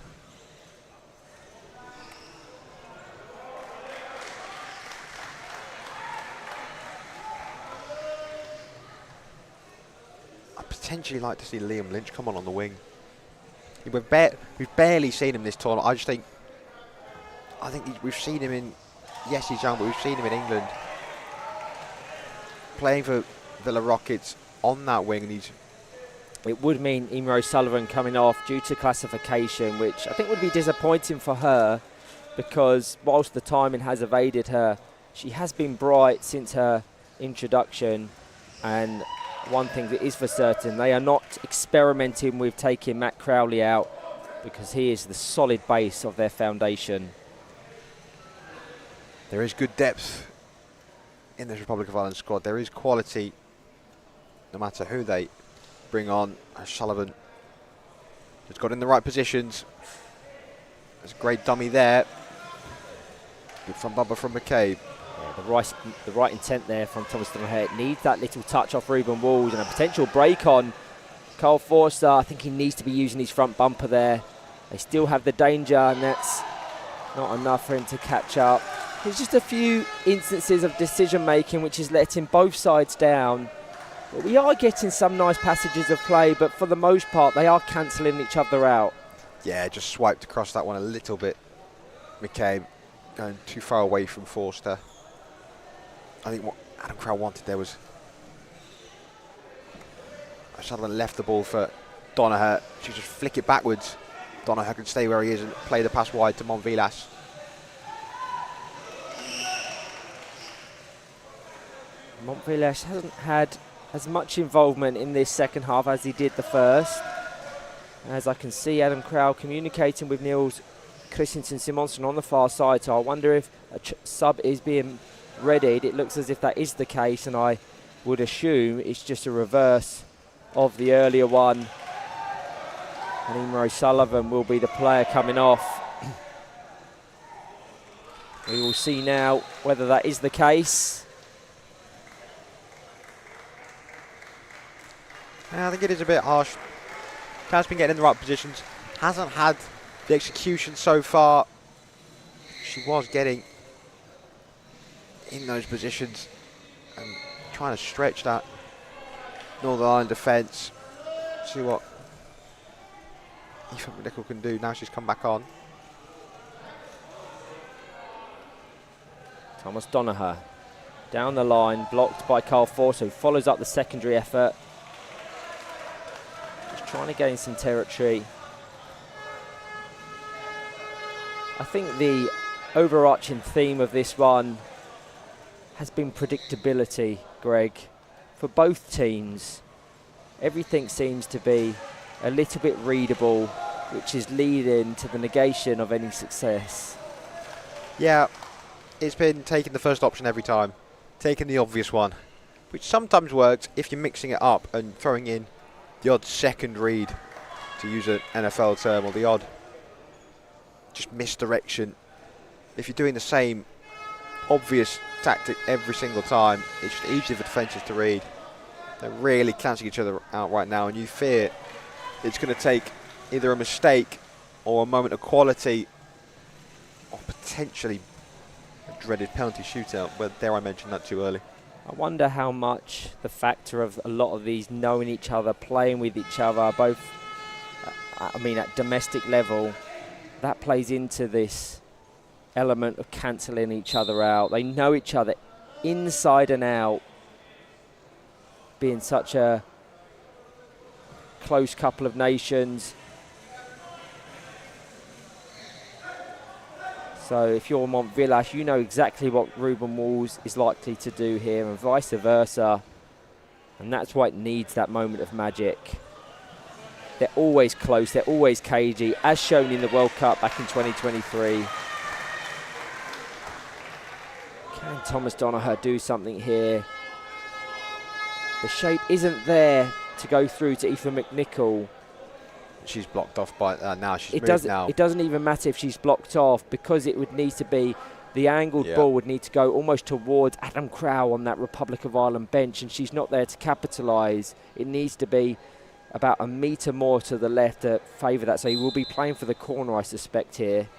I'd potentially like to see Liam Lynch come on the wing. We've barely seen him this tournament. I think we've seen him in, yes, he's young, but we've seen him in England playing for Villa Rockets on that wing, and it would mean Emer O'Sullivan coming off due to classification, which I think would be disappointing for her, because whilst the timing has evaded her, she has been bright since her introduction. And one thing that is for certain, they are not experimenting with taking Matt Crowley out, because he is the solid base of their foundation. There is good depth in this Republic of Ireland squad. There is quality, no matter who they bring on. O'Sullivan has got in the right positions. There's a great dummy there. Good front bumper from McCabe. Yeah, the right intent there from Thomas Donaher. Needs that little touch off Ruben Walls and a potential break on Carl Forster. I think he needs to be using his front bumper there. They still have the danger, and that's not enough for him to catch up. There's just a few instances of decision making which is letting both sides down. But we are getting some nice passages of play, but for the most part they are cancelling each other out. Yeah, just swiped across that one a little bit. McCabe going too far away from Forster. I think what Adam Crowell wanted there was O'Sullivan left the ball for Donaher. She just flick it backwards. Donaher can stay where he is and play the pass wide to Montvillas. Montvillas hasn't had as much involvement in this second half as he did the first. As I can see Adam Crowell communicating with Niels Christensen Simonsen on the far side, so I wonder if a sub is being readied. It looks as if that is the case, and I would assume it's just a reverse of the earlier one. And Emer O'Sullivan will be the player coming off. We will see now whether that is the case. Yeah, I think it is a bit harsh. Has been getting in the right positions. Hasn't had the execution so far. She was getting in those positions and trying to stretch that Northern Ireland defence. See what Aoife McNicholl can do. Now she's come back on. Thomas Donoher down the line, blocked by Carl Force, who follows up the secondary effort. Just trying to gain some territory. I think the overarching theme of this one has been predictability, Greg. For both teams, everything seems to be a little bit readable, which is leading to the negation of any success. Yeah, it's been taking the first option every time, taking the obvious one, which sometimes works if you're mixing it up and throwing in the odd second read, to use an NFL term, or the odd just misdirection. If you're doing the same obvious tactic every single time, it's just easier for defences to read. They're really cancelling each other out right now, and you fear it's going to take either a mistake or a moment of quality, or potentially a dreaded penalty shootout. But dare I mention that too early? I wonder how much the factor of a lot of these knowing each other, playing with each other, both, at domestic level, that plays into this element of cancelling each other out. They know each other inside and out, being such a close couple of nations. So if you're Montvillas, you know exactly what Ruben Walls is likely to do here, and vice versa. And that's why it needs that moment of magic. They're always close, they're always cagey, as shown in the World Cup back in 2023. Can Thomas Donoher do something here? The shape isn't there to go through to Aoife McNichol. She's blocked off by now. She's moved now. It doesn't even matter if she's blocked off, because it would need to be, the angled ball would need to go almost towards Adam Crow on that Republic of Ireland bench, and she's not there to capitalise. It needs to be about a metre more to the left to favour that. So he will be playing for the corner, I suspect, here.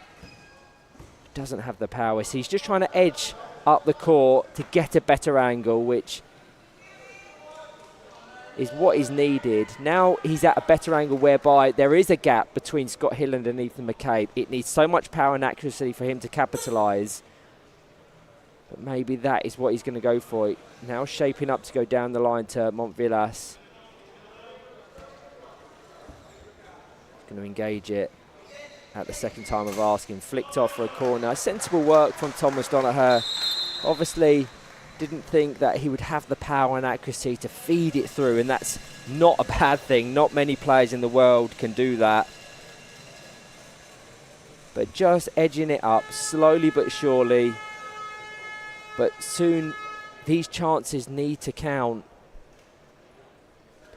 Doesn't have the power. So he's just trying to edge up the court to get a better angle, which is what is needed. Now he's at a better angle whereby there is a gap between Scott Hilland and Ethan McCabe. It needs so much power and accuracy for him to capitalise. But maybe that is what he's going to go for. Now shaping up to go down the line to Montvillas. Going to engage it at the second time of asking. Flicked off for a corner. Sensible work from Thomas Donoher. Obviously didn't think that he would have the power and accuracy to feed it through, and that's not a bad thing. Not many players in the world can do that. But just edging it up slowly but surely. But soon these chances need to count,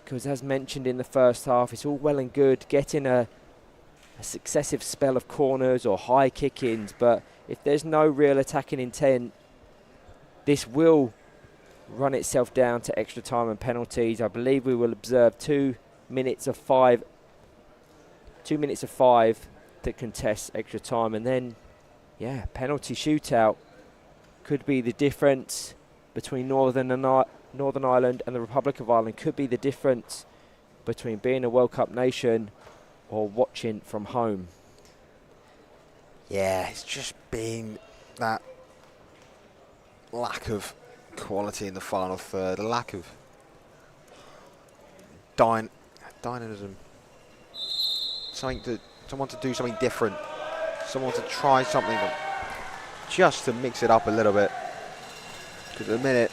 because as mentioned in the first half, it's all well and good getting a successive spell of corners or high kick-ins, but if there's no real attacking intent, this will run itself down to extra time and penalties. I believe we will observe 2 minutes of 5 to contest extra time, and then penalty shootout could be the difference between Northern Ireland and the Republic of Ireland. Could be the difference between being a World Cup nation or watching from home. Yeah, it's just been that lack of quality in the final third, a lack of dynamism. Someone to do something different, someone to try something just to mix it up a little bit. Because at the minute,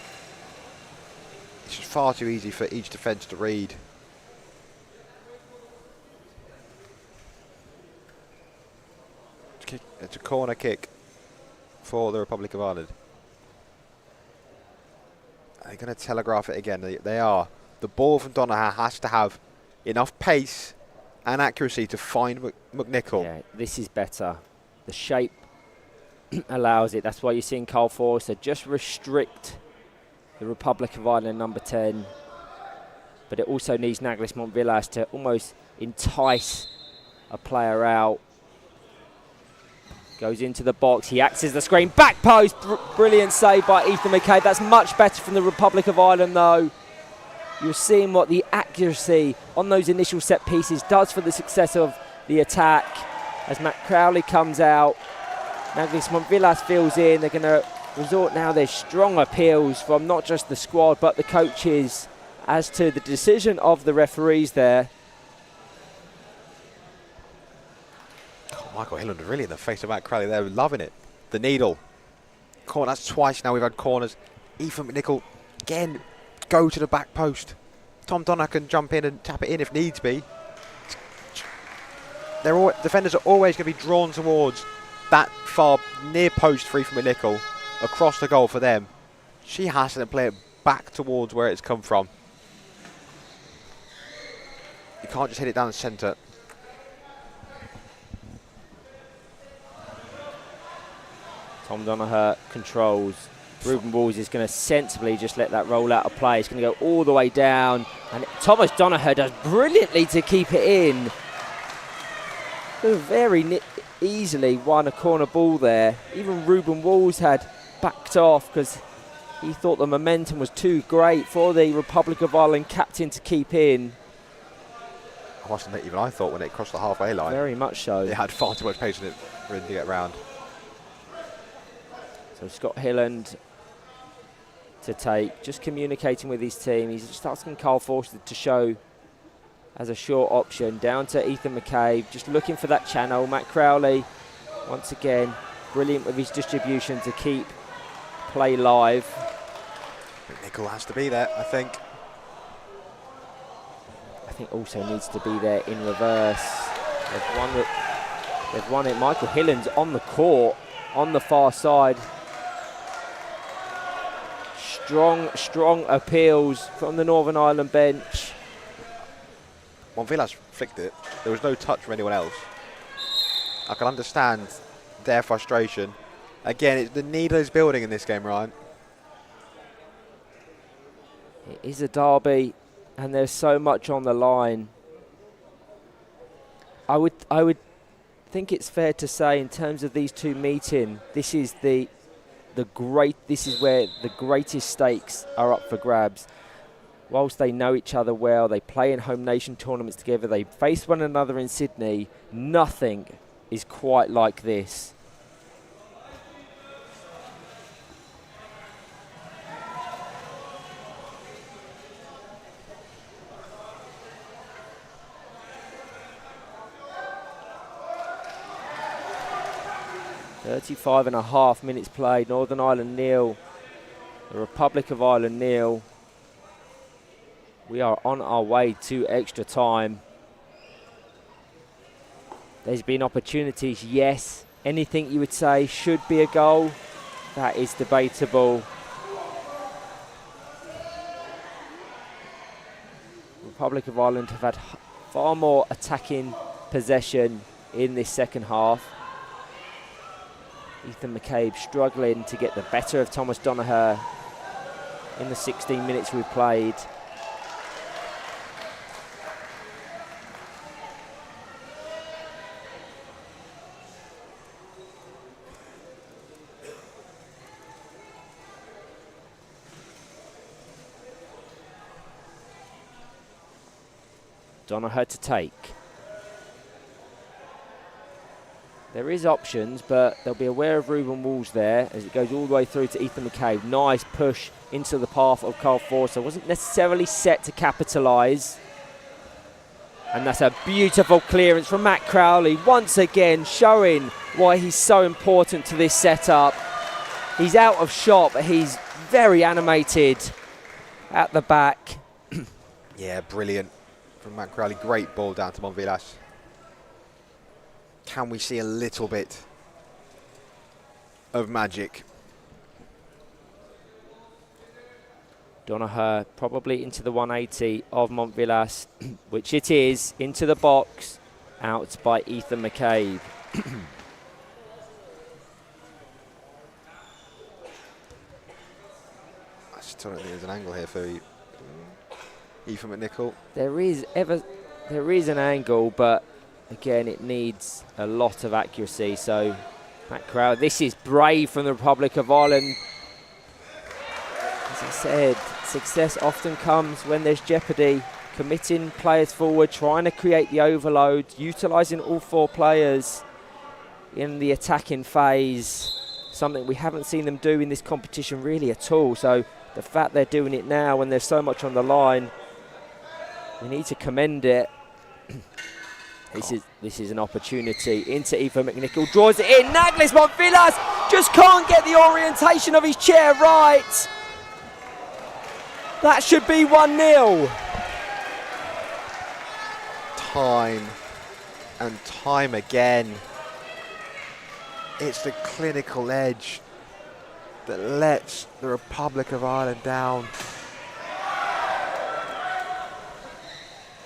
it's just far too easy for each defence to read. It's a corner kick for the Republic of Ireland. They're going to telegraph it again. They are. The ball from Donoher has to have enough pace and accuracy to find McNichol. Yeah, this is better. The shape allows it. That's why you're seeing Carl Forster just restrict the Republic of Ireland number 10. But it also needs Naglis Montvillas to almost entice a player out. Goes into the box, he acts as the screen, back post, brilliant save by Ethan McCabe. That's much better from the Republic of Ireland though. You're seeing what the accuracy on those initial set pieces does for the success of the attack. As Matt Crowley comes out, Naglis Montvillas fills in, they're going to resort now. There's strong appeals from not just the squad but the coaches as to the decision of the referees there. Oh, Michael Hilland really in the face of Matt Crowley there, loving it. The needle. Corner, that's twice now we've had corners. Ethan McNichol, again, go to the back post. Tom Donner can jump in and tap it in if needs be. Defenders are always going to be drawn towards that far near post for Ethan McNichol, across the goal for them. She has to play it back towards where it's come from. You can't just hit it down the centre. Tom Donaher controls. Ruben Walls is going to sensibly just let that roll out of play. It's going to go all the way down. And Thomas Donaher does brilliantly to keep it in. Very easily won a corner ball there. Even Ruben Walls had backed off because he thought the momentum was too great for the Republic of Ireland captain to keep in. I must admit, even I thought when it crossed the halfway line. Very much so. It had far too much pace in it for him to get round. So Scott Hilland to take, just communicating with his team. He's just asking Carl Forster to show as a short option. Down to Ethan McCabe, just looking for that channel. Matt Crowley, once again, brilliant with his distribution to keep play live. McNichol has to be there, I think. I think also needs to be there in reverse. They've won it. Michael Hilland's on the court, on the far side. Strong appeals from the Northern Ireland bench. Montvillas flicked it. There was no touch from anyone else. I can understand their frustration. Again, the needle is building in this game, Ryan. It is a derby, and there's so much on the line. I would think it's fair to say, in terms of these two meeting, this is where the greatest stakes are up for grabs. Whilst they know each other well, they play in home nation tournaments together, they face one another in Sydney, nothing is quite like this. .35.5 minutes played. Northern Ireland nil. The Republic of Ireland nil. We are on our way to extra time. There's been opportunities, yes. Anything you would say should be a goal, that is debatable. Republic of Ireland have had far more attacking possession in this second half. Ethan McCabe struggling to get the better of Thomas Donaher in the 16 minutes we've played. Donaher to take. There is options, but they'll be aware of Ruben Walls there as it goes all the way through to Ethan McCabe. Nice push into the path of Carl Forster. Wasn't necessarily set to capitalise. And that's a beautiful clearance from Matt Crowley, once again showing why he's so important to this setup. He's out of shot, but he's very animated at the back. Yeah, brilliant from Matt Crowley. Great ball down to Montvillas. Can we see a little bit of magic? Donaher probably into the 180 of Montvillas, which it is, into the box, out by Ethan McCabe. I still don't think there's an angle here for Ethan McNichol. There is an angle, but again, it needs a lot of accuracy. So, Matt Crowley, this is brave from the Republic of Ireland. As I said, success often comes when there's jeopardy. Committing players forward, trying to create the overload, utilising all four players in the attacking phase. something we haven't seen them do in this competition really at all. So the fact they're doing it now when there's so much on the line, we need to commend it. This is an opportunity into Ethan McNichol, draws it in. Naglis Montvillas just can't get the orientation of his chair right. That should be 1-0. Time and time again, it's the clinical edge that lets the Republic of Ireland down.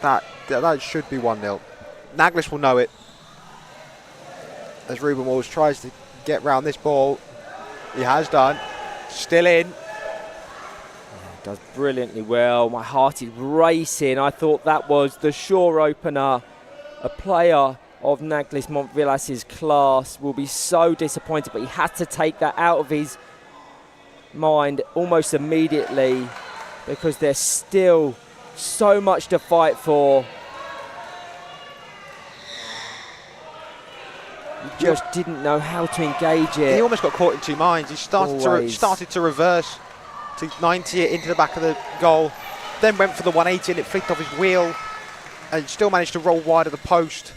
That should be 1-0. Naglis will know it as Ruben Walls tries to get round this ball. He has done. Still in. Does brilliantly well. My heart is racing. I thought that was the sure opener. A player of Naglis Montvillas' class will be so disappointed, but he had to take that out of his mind almost immediately because there's still so much to fight for. He just didn't know how to engage it. He almost got caught in two minds. He started to reverse to 90 it into the back of the goal, then went for the 180 and it flicked off his wheel and still managed to roll wide of the post.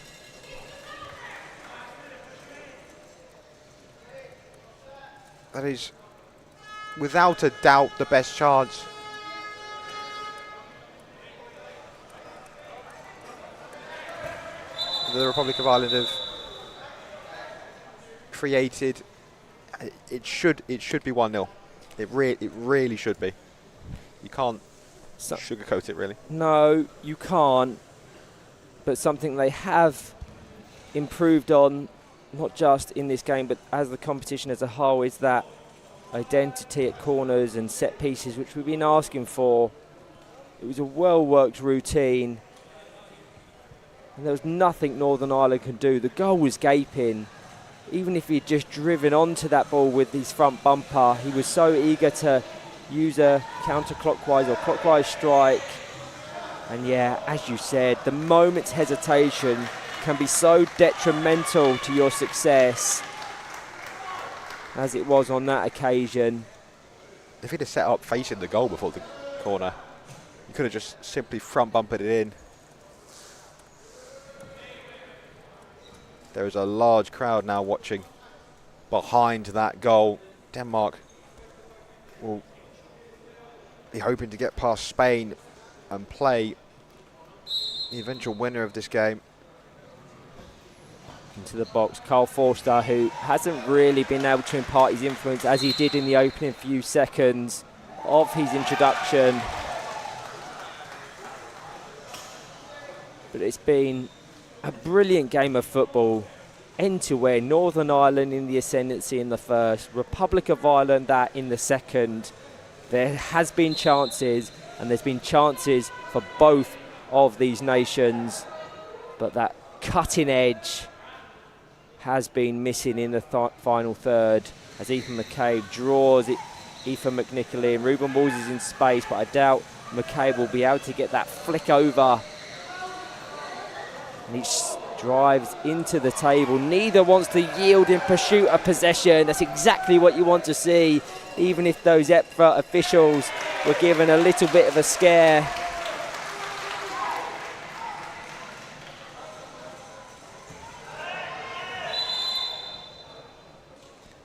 That is without a doubt the best chance. The Republic of Ireland have created. It should be 1-0. It really should be. You can't sugarcoat it, really. No, you can't. But something they have improved on, not just in this game, but as the competition as a whole, is that identity at corners and set pieces, which we've been asking for. It was a well-worked routine, and there was nothing Northern Ireland could do. The goal was gaping. Even if he'd just driven onto that ball with his front bumper, he was so eager to use a counterclockwise or clockwise strike. And yeah, as you said, the moment's hesitation can be so detrimental to your success, as it was on that occasion. If he'd have set up facing the goal before the corner, he could have just simply front bumpered it in. There is a large crowd now watching behind that goal. Denmark will be hoping to get past Spain and play the eventual winner of this game. Into the box, Carl Forster, who hasn't really been able to impart his influence as he did in the opening few seconds of his introduction. But it's been a brilliant game of football, end to end. Northern Ireland in the ascendancy in the first, Republic of Ireland that in the second. There has been chances, and there's been chances for both of these nations, but that cutting edge has been missing in the final third as Ethan McCabe draws it. Ethan McNichol in. Ruben Walls is in space, but I doubt McCabe will be able to get that flick over. And he drives into the table. Neither wants to yield in pursuit of possession. That's exactly what you want to see, even if those EPFA officials were given a little bit of a scare.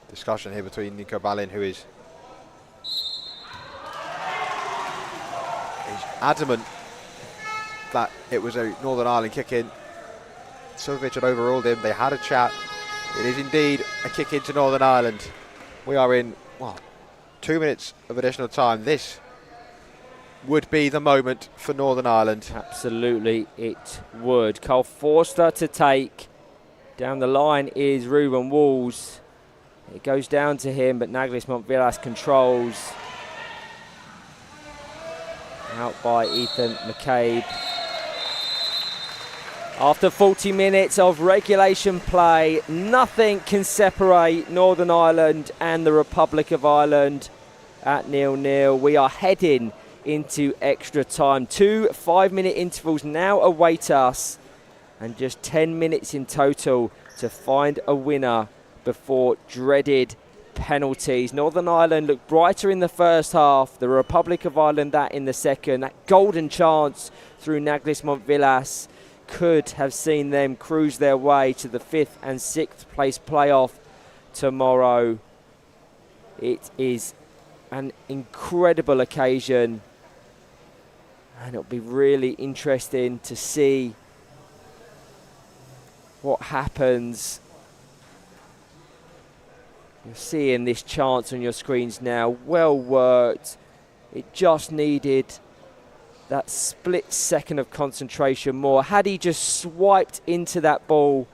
Discussion here between Nico Ballin, who is adamant that it was a Northern Ireland kick-in. Silvic had overruled him. They had a chat. It is indeed a kick into Northern Ireland. We are in, 2 minutes of additional time. This would be the moment for Northern Ireland. Absolutely, it would. Carl Forster to take. Down the line is Ruben Walls. It goes down to him, but Naglis Montvillas controls. Out by Ethan McCabe. After 40 minutes of regulation play, nothing can separate Northern Ireland and the Republic of Ireland at 0-0. We are heading into extra time. 2 5-minute intervals now await us, and just 10 minutes in total to find a winner before dreaded penalties. Northern Ireland looked brighter in the first half. The Republic of Ireland that in the second. That golden chance through Naglis Montvillas could have seen them cruise their way to the 5th and 6th place playoff tomorrow. It is an incredible occasion, and it'll be really interesting to see what happens. You're seeing this chance on your screens now. Well worked. It just needed that split second of concentration more. Had he just swiped into that ball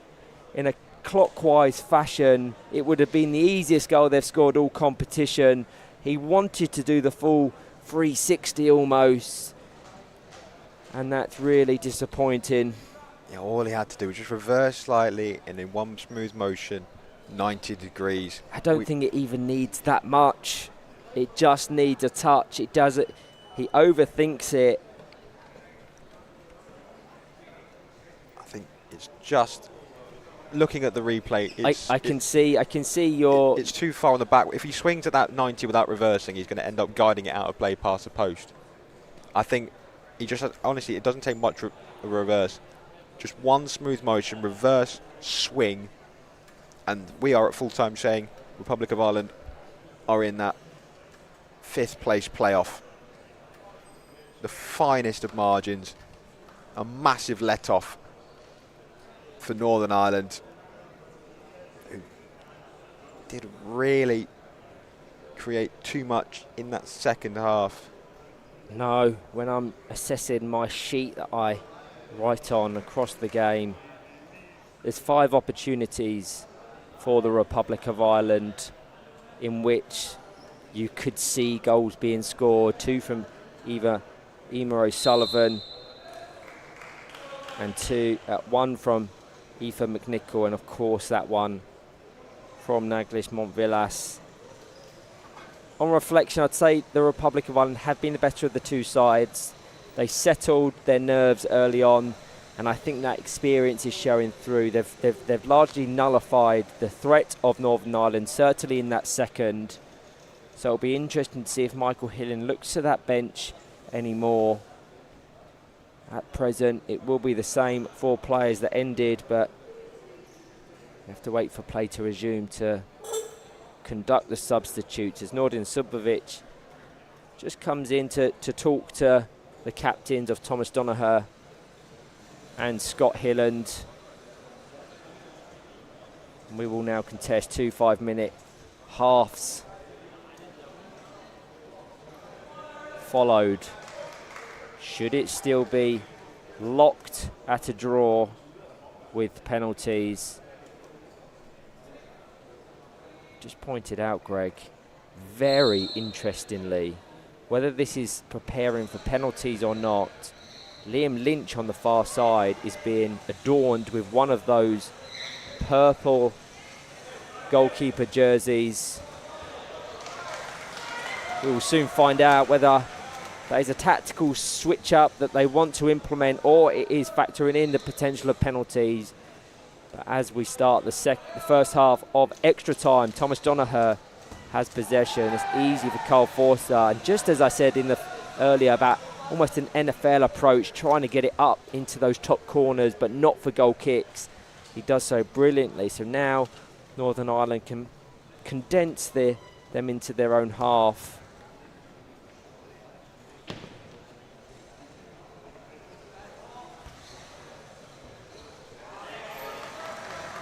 in a clockwise fashion, it would have been the easiest goal they've scored all competition. He wanted to do the full 360 almost, and that's really disappointing. Yeah, all he had to do was just reverse slightly and in one smooth motion, 90 degrees. I don't think it even needs that much. It just needs a touch. It does it. He overthinks it. I think it's just looking at the replay. I can see your. It's too far on the back. If he swings at that 90 without reversing, he's going to end up guiding it out of play past the post. I think he just has, honestly, it doesn't take much a reverse. Just one smooth motion, reverse, swing, and we are at full time saying Republic of Ireland are in that 5th place playoff. The finest of margins, a massive let-off for Northern Ireland, who did really create too much in that second half. No, when I'm assessing my sheet that I write on across the game, there's 5 opportunities for the Republic of Ireland in which you could see goals being scored. 2 from either Emer O'Sullivan and 1 from Aoife McNichol, and of course that one from Naglis Montvillas. On reflection, I'd say the Republic of Ireland have been the better of the two sides. They settled their nerves early on, and I think that experience is showing through. They've largely nullified the threat of Northern Ireland, certainly in that second. So it'll be interesting to see if Michael Hillen looks to that bench anymore. At present, it will be the same 4 players that ended, but you have to wait for play to resume to conduct the substitutes as Nordin Subovic just comes in to talk to the captains of Thomas Donoghue and Scott Hilland. And we will now contest 2 5-minute halves, followed, should it still be locked at a draw with penalties. Just pointed out, Greg, very interestingly, whether this is preparing for penalties or not, Liam Lynch on the far side is being adorned with one of those purple goalkeeper jerseys. We will soon find out whether that is a tactical switch up that they want to implement, or it is factoring in the potential of penalties. But as we start the first half of extra time, Thomas Donoghue has possession. It's easy for Carl Forster, and just as I said earlier about almost an NFL approach, trying to get it up into those top corners, but not for goal kicks. He does so brilliantly. So now Northern Ireland can condense them into their own half.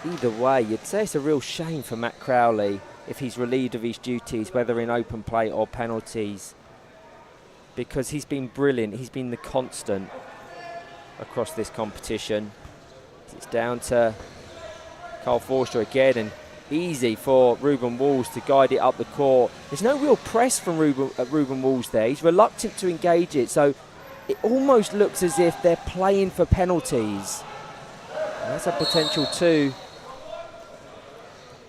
Either way, you'd say it's a real shame for Matt Crowley if he's relieved of his duties, whether in open play or penalties, because he's been brilliant. He's been the constant across this competition. It's down to Carl Forster again, and easy for Ruben Walls to guide it up the court. There's no real press from Ruben Walls there. He's reluctant to engage it, so it almost looks as if they're playing for penalties. And that's a potential 2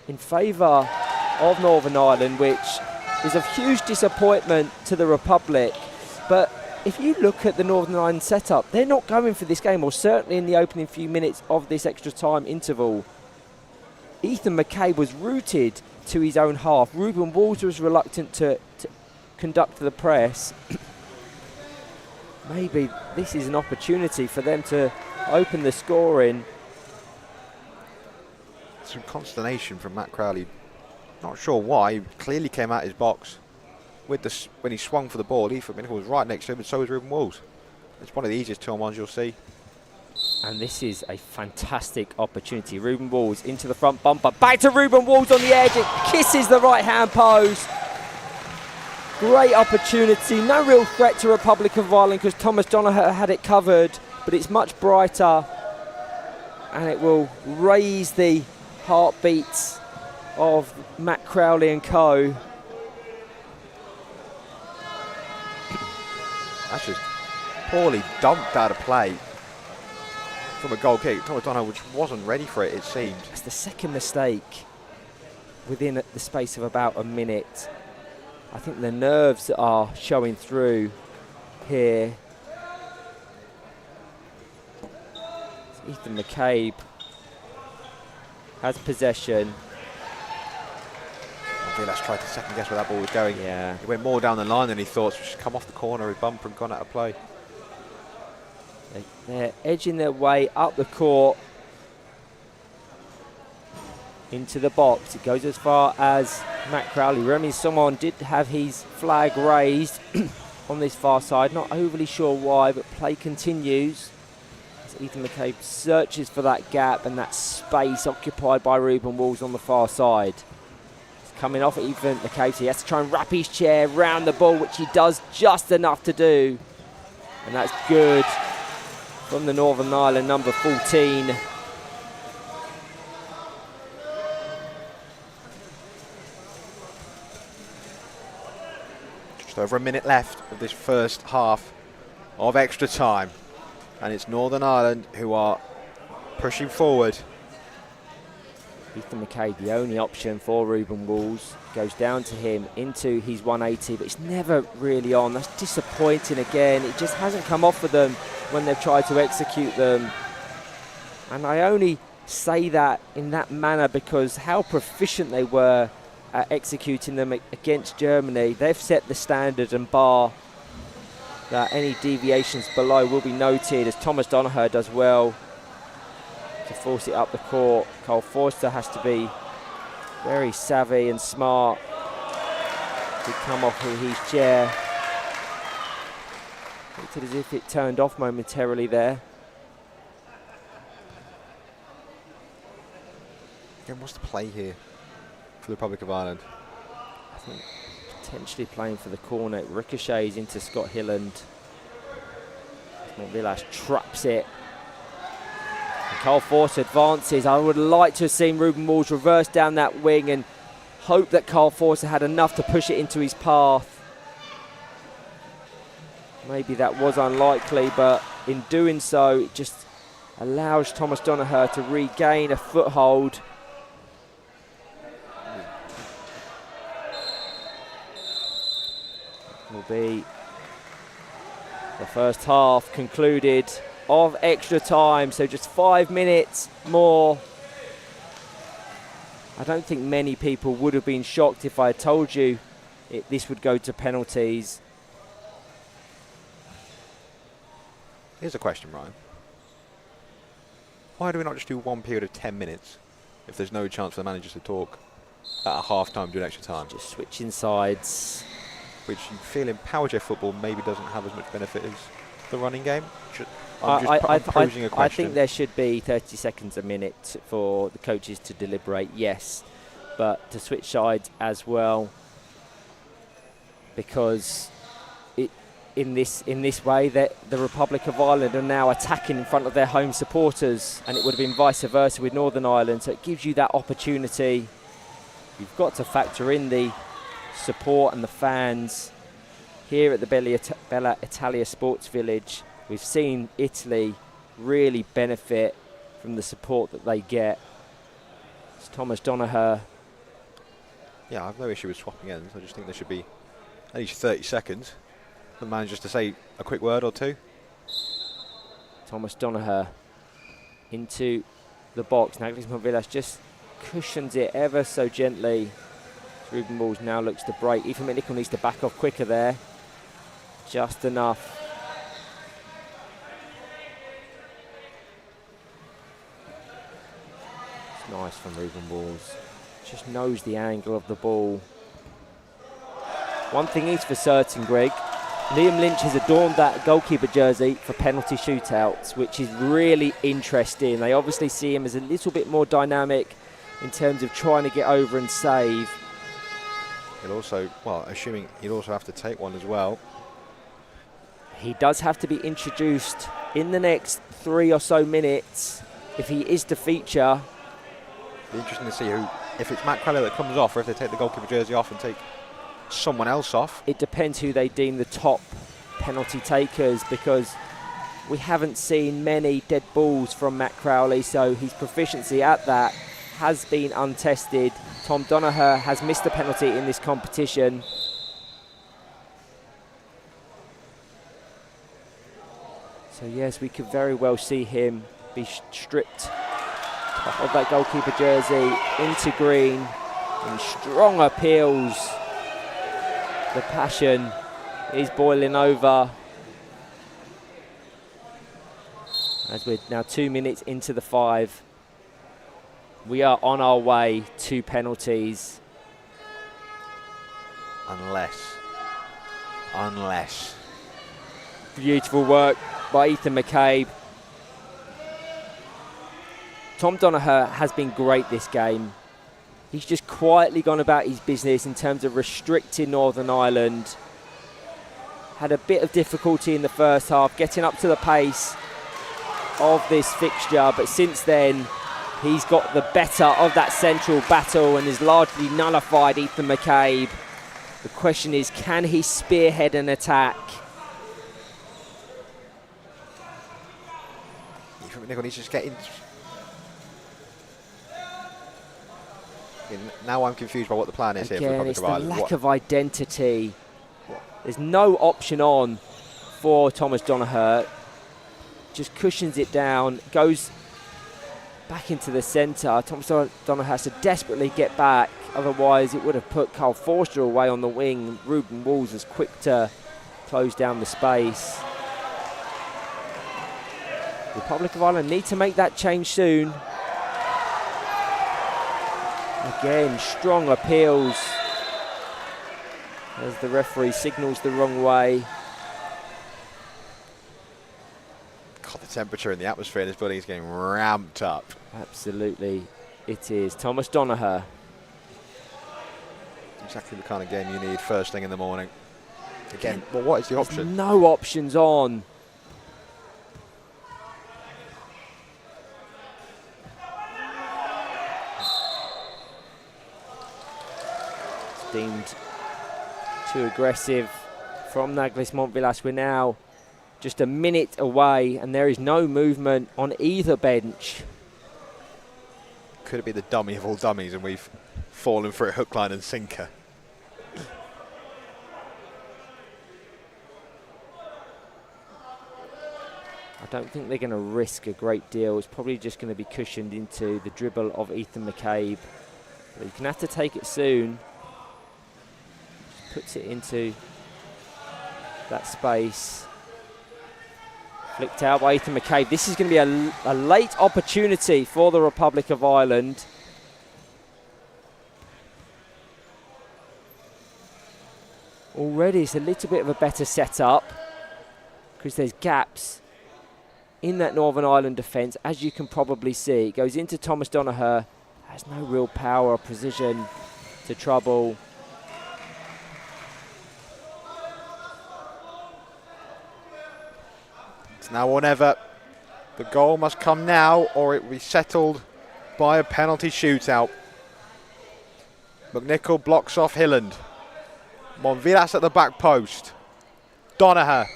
in favour of Northern Ireland, which is of huge disappointment to the Republic. But if you look at the Northern Ireland setup, they're not going for this game, or certainly in the opening few minutes of this extra time interval. Ethan McKay was rooted to his own half. Ruben Walls was reluctant to conduct the press. Maybe this is an opportunity for them to open the scoring. Some consternation from Matt Crowley. Not sure why. He clearly came out his box with when he swung for the ball. Ethan Minicle was right next to him, and so was Ruben Walls. It's one of the easiest 2-on-1s you'll see. And this is a fantastic opportunity. Ruben Walls into the front bumper. Back to Ruben Walls on the edge. It kisses the right-hand post. Great opportunity. No real threat to Republic of Ireland because Thomas Donoghue had it covered, but it's much brighter. And it will raise the heartbeats of Matt Crowley and co. That's just poorly dumped out of play from a goal kick. Thomas Donoghue, which wasn't ready for it, it seemed. It's the second mistake within the space of about a minute. I think the nerves are showing through here. Ethan McCabe has possession. Vilas tried to second guess where that ball was going. Yeah. He went more down the line than he thought, so just come off the corner, his bumper and gone out of play. They're edging their way up the court into the box. It goes as far as Matt Crowley. Remy Simon did have his flag raised on this far side. Not overly sure why, but play continues. As Ethan McCabe searches for that gap and that space occupied by Ruben Walls on the far side. It's coming off at Ethan McCabe, so he has to try and wrap his chair round the ball, which he does just enough to do. And that's good from the Northern Ireland number 14. Just over a minute left of this first half of extra time. And it's Northern Ireland who are pushing forward. Ethan McCabe, the only option for Ruben Walls, goes down to him into his 180, but it's never really on. That's disappointing again. It just hasn't come off for them when they've tried to execute them. And I only say that in that manner because how proficient they were at executing them against Germany. They've set the standard and bar that any deviations below will be noted, as Thomas Donoghue does well to force it up the court. Cole Forster has to be very savvy and smart to come off of his chair. Looked as if it turned off momentarily there. Again, what's the play here for the Republic of Ireland? I think potentially playing for the corner. It ricochets into Scott Hilland. Vilas traps it. And Cole Forster advances. I would like to have seen Ruben Walls reverse down that wing and hope that Cole Forster had enough to push it into his path. Maybe that was unlikely, but in doing so, it just allows Thomas Donoghue to regain a foothold. Will be the first half concluded of extra time, so just 5 minutes more. I don't think many people would have been shocked if I had told you this would go to penalties. Here's a question, Ryan. Why do we not just do one period of 10 minutes if there's no chance for the managers to talk at a half-time during extra time? Just switching sides. Which you feel in power jet football maybe doesn't have as much benefit as the running game. I'm posing a question. I think there should be 30 seconds a minute for the coaches to deliberate, yes, but to switch sides as well, because in this way that the Republic of Ireland are now attacking in front of their home supporters, and it would have been vice versa with Northern Ireland, so it gives you that opportunity. You've got to factor in the support and the fans here at the Bella Italia Sports Village. We've seen Italy really benefit from the support that they get. It's Thomas Donoghue. Yeah, I have no issue with swapping ends. I just think there should be at least 30 seconds for the managers to say a quick word or two. Thomas Donoghue into the box. Now Vilas just cushions it ever so gently Ruben Walls now looks to break. Ethan McNichol needs to back off quicker there. Just enough. It's nice from Ruben Walls. Just knows the angle of the ball. One thing is for certain, Greg, Liam Lynch has adorned that goalkeeper jersey for penalty shootouts, which is really interesting. They obviously see him as a little bit more dynamic in terms of trying to get over and save. He'll also, well, assuming he'll also have to take one as well. He does have to be introduced in the next 3 or so minutes if he is to feature. Be interesting to see who, if it's Matt Crowley that comes off, or if they take the goalkeeper jersey off and take someone else off. It depends who they deem the top penalty takers, because we haven't seen many dead balls from Matt Crowley, so his proficiency at that has been untested. Tom Donaher has missed a penalty in this competition. So yes, we could very well see him be stripped of that goalkeeper jersey into green, and strong appeals. The passion is boiling over as we're now 2 minutes into the 5. We are on our way to penalties. Unless. Beautiful work by Ethan McCabe. Tom Donaher has been great this game. He's just quietly gone about his business in terms of restricting Northern Ireland. Had a bit of difficulty in the first half, getting up to the pace of this fixture, but since then, he's got the better of that central battle and has largely nullified Ethan McCabe. The question is, can he spearhead an attack? Ethan McNichol needs to just get in. Now I'm confused by what the plan is. Again, here for it's the Ireland. lack of identity. There's no option on for Thomas Donaher. Just cushions it down, goes back into the centre. Thomas Donaher has to desperately get back, otherwise it would have put Carl Forster away on the wing. Ruben Walls was quick to close down the space. Republic of Ireland need to make that change soon. Again, strong appeals as the referee signals the wrong way. God, the temperature in the atmosphere in this building is getting ramped up. Absolutely, it is. Thomas Donaher. Exactly the kind of game you need first thing in the morning. Again, well, what is the option? No options on. Deemed too aggressive from Naglis Montvillas. We're now just a minute away and there is no movement on either bench. Could it be the dummy of all dummies and we've fallen for a hook, line and sinker? I don't think they're going to risk a great deal. It's probably just going to be cushioned into the dribble of Ethan McCabe. But he's going to have to take it soon. Puts it into that space. Flicked out by Ethan McCabe. This is going to be a late opportunity for the Republic of Ireland. Already it's a little bit of a better setup because there's gaps in that Northern Ireland defence, as you can probably see. It goes into Thomas Donaher. Has no real power or precision to trouble. It's now or never. The goal must come now or it will be settled by a penalty shootout. McNichol blocks off Hilland. Montvillas at the back post. Donaher.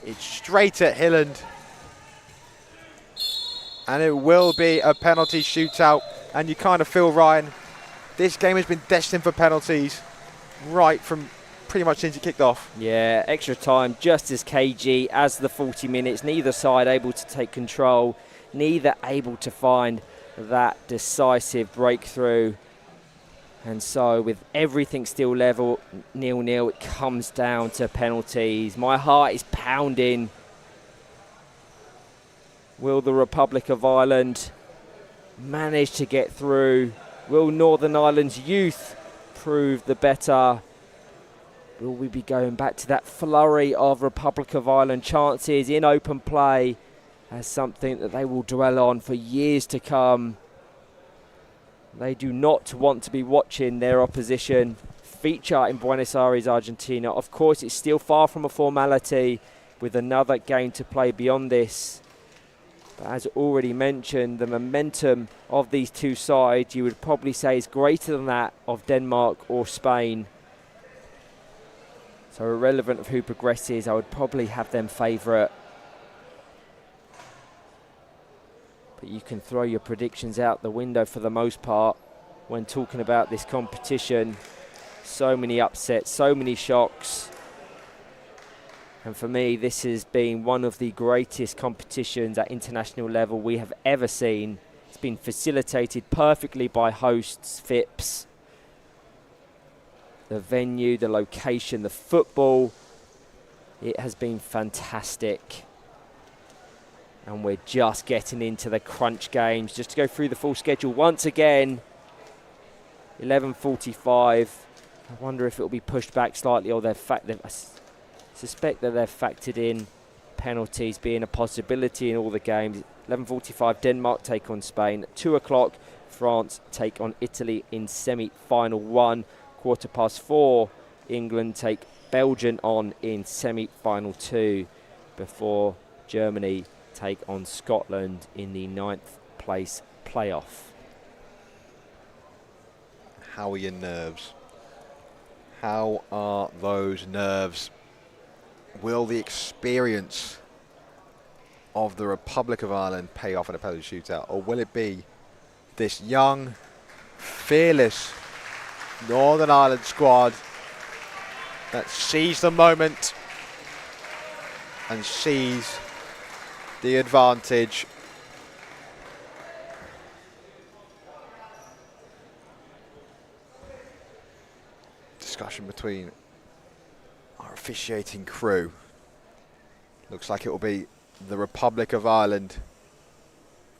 It's straight at Hilland. And it will be a penalty shootout. And you kind of feel, Ryan, this game has been destined for penalties right from pretty much since it kicked off. Yeah, extra time just as cagey as the 40 minutes. Neither side able to take control, neither able to find that decisive breakthrough. And so with everything still level, 0-0, it comes down to penalties. My heart is pounding. Will the Republic of Ireland manage to get through? Will Northern Ireland's youth prove the better? Will we be going back to that flurry of Republic of Ireland chances in open play as something that they will dwell on for years to come? They do not want to be watching their opposition feature in Buenos Aires, Argentina. Of course, it's still far from a formality with another game to play beyond this. But as already mentioned, the momentum of these two sides, you would probably say, is greater than that of Denmark or Spain. So irrelevant of who progresses, I would probably have them favourite. But you can throw your predictions out the window for the most part when talking about this competition. So many upsets, so many shocks. And for me, this has been one of the greatest competitions at international level we have ever seen. It's been facilitated perfectly by hosts, FIPS. The venue, the location, the football. It has been fantastic. And we're just getting into the crunch games. Just to go through the full schedule once again. 11:45. I wonder if it will be pushed back slightly, or I suspect that they've factored in penalties being a possibility in all the games. 11:45, Denmark take on Spain. 2 o'clock, France take on Italy in semi-final 1. 4:15, England take Belgium on in semi-final 2 before Germany take on Scotland in the 9th place playoff. How are your nerves? How are those nerves? Will the experience of the Republic of Ireland pay off in a penalty shootout, or will it be this young, fearless Northern Ireland squad that sees the moment and sees the advantage? Discussion between our officiating crew. Looks like it will be the Republic of Ireland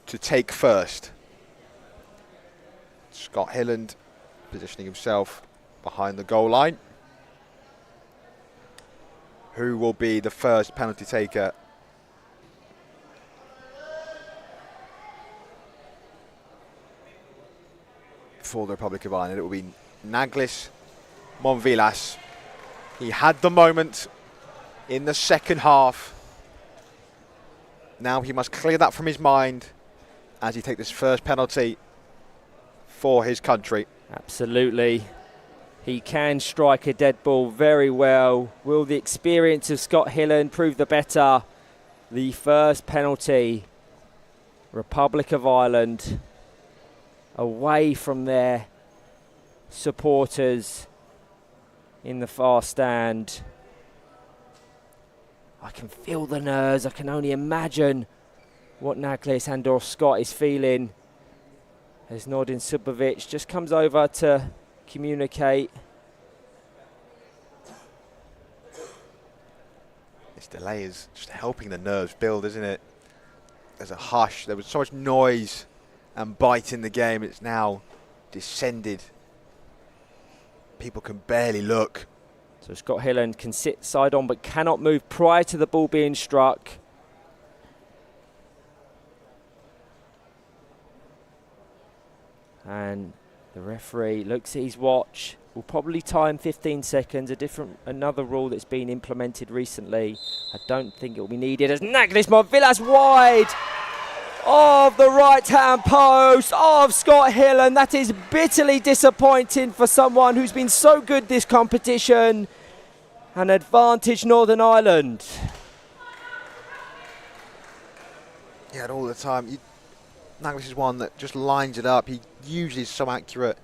to take first. Scott Hilland positioning himself behind the goal line. Who will be the first penalty taker? For the Republic of Ireland, it will be Naglis Monvilas. He had the moment in the second half. Now he must clear that from his mind as he takes this first penalty for his country. Absolutely. He can strike a dead ball very well. Will the experience of Scott Hilland prove the better? The first penalty, Republic of Ireland, away from their supporters in the far stand. I can feel the nerves. I can only imagine what Naglis and/or Scott is feeling as Nordin Subovic just comes over to communicate. This delay is just helping the nerves build, isn't it? There's a hush. There was so much noise and bite in the game. It's now descended. People can barely look. So Scott Hilland can sit side on but cannot move prior to the ball being struck. And the referee looks at his watch. Will probably time 15 seconds. Another rule that's been implemented recently. I don't think it will be needed as Naglis Monvilas wide of the right-hand post of Scott Hilland. That is bitterly disappointing for someone who's been so good this competition. An advantage Northern Ireland. Yeah, all the time. Naglis is one that just lines it up. He usually is so accurate.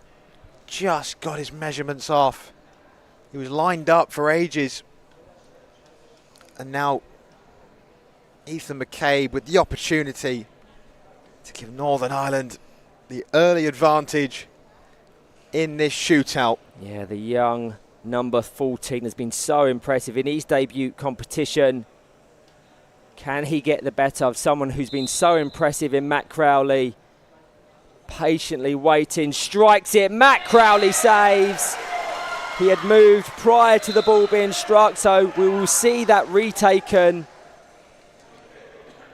Just got his measurements off. He was lined up for ages. And now Ethan McCabe with the opportunity to give Northern Ireland the early advantage in this shootout. Yeah, the young number 14 has been so impressive in his debut competition. Can he get the better of someone who's been so impressive in Matt Crowley? Patiently waiting, strikes it. Matt Crowley saves. He had moved prior to the ball being struck, so we will see that retaken.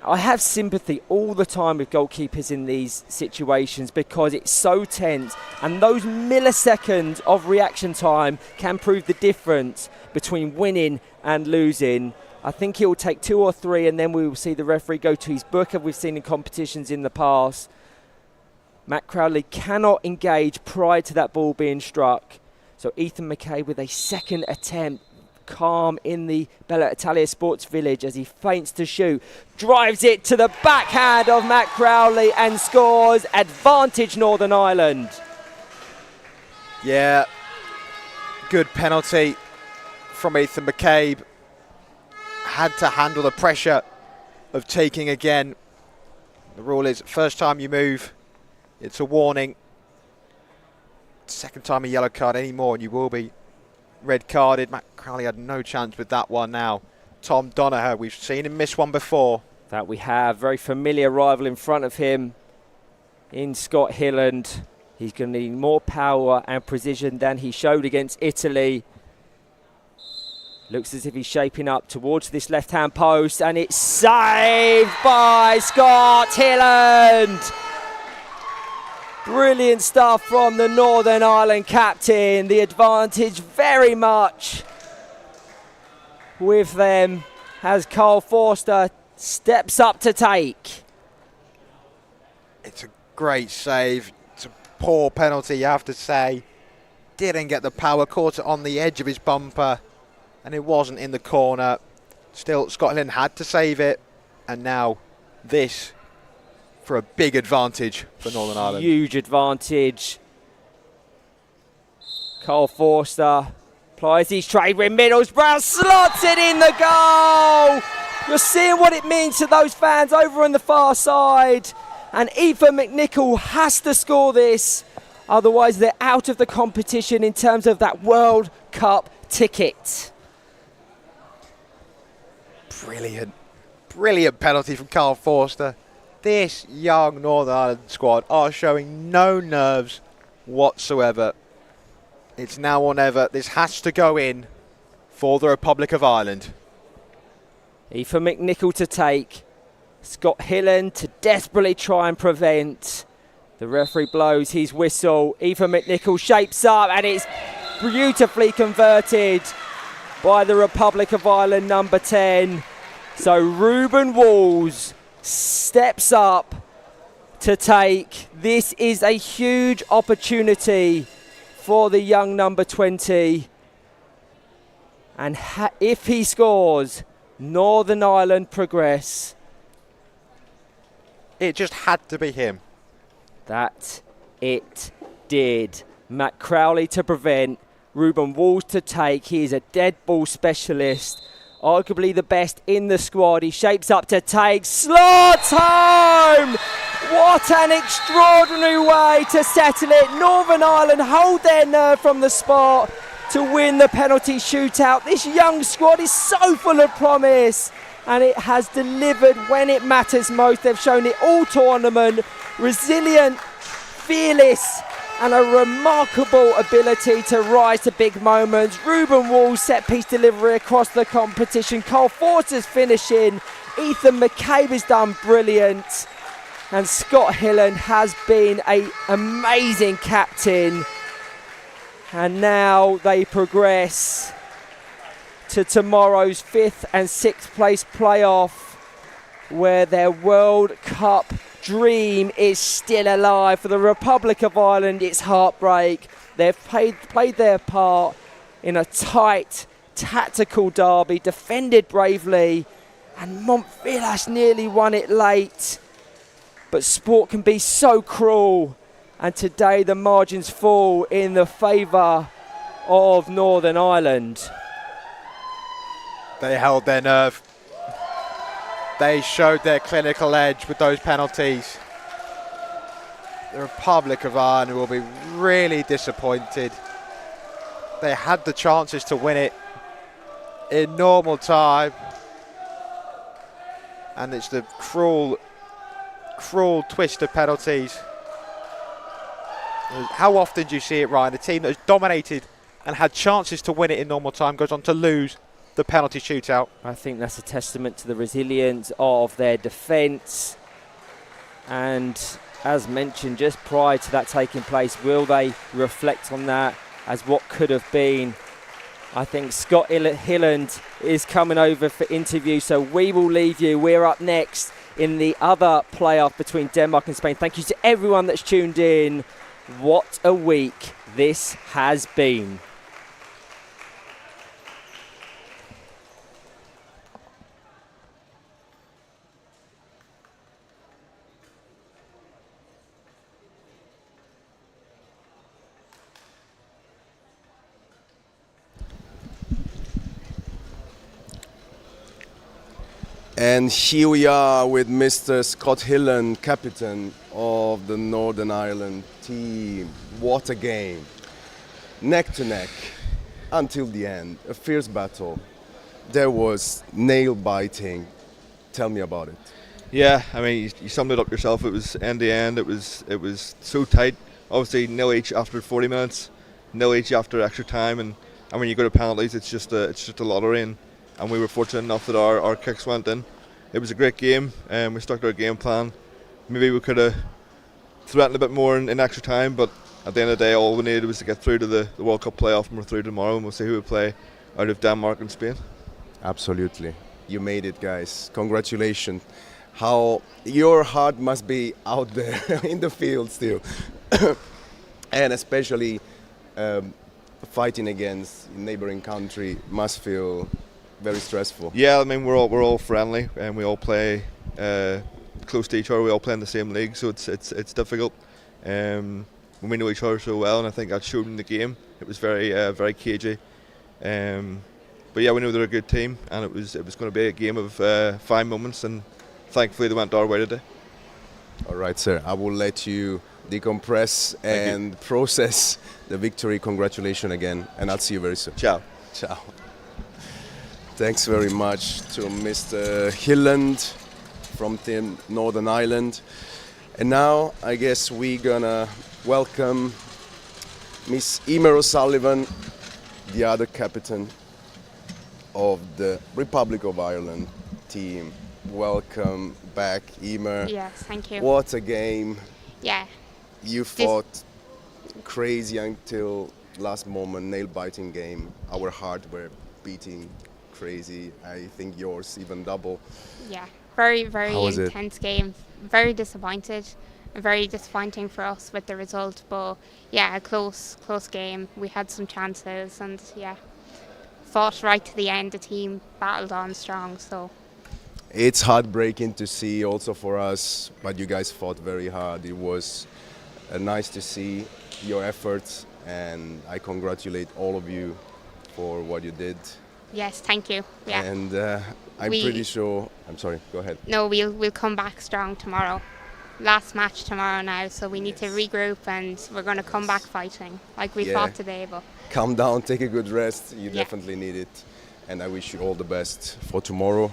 I have sympathy all the time with goalkeepers in these situations because it's so tense, and those milliseconds of reaction time can prove the difference between winning and losing. I think it will take 2 or 3, and then we will see the referee go to his book, as we've seen in competitions in the past. Matt Crowley cannot engage prior to that ball being struck. So Ethan McCabe with a second attempt, calm in the Bella Italia Sports Village as he feints to shoot, drives it to the backhand of Matt Crowley and scores. Advantage Northern Ireland. Yeah, good penalty from Ethan McCabe. Had to handle the pressure of taking again. The rule is first time you move, it's a warning. Second time a yellow card anymore and you will be red carded. Matt Crowley had no chance with that one now. Tom Donaher, we've seen him miss one before. That we have, very familiar rival in front of him in Scott Hilland. He's going to need more power and precision than he showed against Italy. Looks as if he's shaping up towards this left-hand post, and it's saved by Scott Hilland. Brilliant stuff from the Northern Ireland captain. The advantage very much with them as Carl Forster steps up to take. It's a great save. It's a poor penalty, you have to say. Didn't get the power, caught it on the edge of his bumper, and it wasn't in the corner. Still, Scotland had to save it, and now this for a big advantage for Northern Ireland. Huge advantage. Carl Forster applies his trade with Middlesbrough, slots it in the goal. You're seeing what it means to those fans over on the far side. And Ethan McNichol has to score this. Otherwise, they're out of the competition in terms of that World Cup ticket. Brilliant. Brilliant penalty from Carl Forster. This young Northern Ireland squad are showing no nerves whatsoever. It's now or never. This has to go in for the Republic of Ireland. Ethan McNichol to take. Scott Hilland to desperately try and prevent. The referee blows his whistle. Ethan McNichol shapes up, and it's beautifully converted by the Republic of Ireland number 10. So Ruben Walls steps up to take. This is a huge opportunity for the young number 20. And if he scores, Northern Ireland progress. It just had to be him. That it did. Matt Crowley to prevent, Ruben Walls to take. He is a dead ball specialist, arguably the best in the squad. He shapes up to take, slots home! What an extraordinary way to settle it. Northern Ireland hold their nerve from the spot to win the penalty shootout. This young squad is so full of promise, and it has delivered when it matters most. They've shown it all tournament. Resilient, fearless, and a remarkable ability to rise to big moments. Ruben Walls set-piece delivery across the competition. Carl Forster's finishing. Ethan McCabe has done brilliant. And Scott Hilland has been an amazing captain. And now they progress to tomorrow's 5th and 6th place playoff, where their World Cup dream is still alive. For the Republic of Ireland, it's heartbreak. They've played their part in a tight, tactical derby, defended bravely, and Montvillas nearly won it late. But sport can be so cruel, and today the margins fall in the favour of Northern Ireland. They held their nerve. They showed their clinical edge with those penalties. the Republic of Ireland will be really disappointed. They had the chances to win it in normal time, and it's the cruel twist of penalties. How often do you see it, Ryan? A team that has dominated and had chances to win it in normal time goes on to lose the penalty shootout. I think that's a testament to the resilience of their defence. And as mentioned, just prior to that taking place, will they reflect on that as what could have been? I think Scott Hilland is coming over for interview, so we will leave you. We're up next in the other playoff between Denmark and Spain. Thank you to everyone that's tuned in. What a week this has been. And here we are with Mr. Scott Hilland, captain of the Northern Ireland team. What a game. Neck to neck until the end. A fierce battle. There was nail biting. Tell me about it. Yeah, I mean, you summed it up yourself. It was end to end. It was so tight. Obviously, 0-each after 40 minutes, 0-each after extra time, and when you go to penalties, it's just a lottery. And we were fortunate enough that our kicks went in. It was a great game, and we stuck to our game plan. Maybe we could have threatened a bit more in extra time, but at the end of the day, all we needed was to get through to the World Cup playoff, and we're through tomorrow, and we'll see who we play out of Denmark and Spain. Absolutely. You made it, guys. Congratulations. How your heart must be out there in the field still. And especially fighting against a neighboring country must feel very stressful. Yeah, I mean, we're all friendly, and we all play close to each other. We all play in the same league, so it's difficult. When we know each other so well, and I think that showed in the game. It was very cagey. But yeah, we know they're a good team, and it was going to be a game of fine moments, and thankfully they went our way today. All right, sir. I will let you decompress and process the victory. Congratulations again, and I'll see you very soon. Ciao. Ciao. Thanks very much to Mr. Hilland from Team Northern Ireland. And now I guess we're gonna welcome Miss Emer O'Sullivan, the other captain of the Republic of Ireland team. Welcome back, Emer. Yes, thank you. What a game. Yeah. You fought crazy until last moment, nail-biting game. Our heart were beating crazy. I think yours even double. Yeah, very intense it? game. Very disappointed. Very disappointing for us with the result, but yeah, a close game. We had some chances, and yeah, fought right to the end. The team battled on strong, so. It's heartbreaking to see also for us, but you guys fought very hard. It was nice to see your efforts, and I congratulate all of you for what you did. Yes, thank you. Yeah. And I'm pretty sure. I'm sorry. Go ahead. No, we'll come back strong tomorrow. Last match tomorrow now, so we need to regroup, and we're going to come back fighting like we fought today. But calm down, take a good rest. You definitely need it, and I wish you all the best for tomorrow.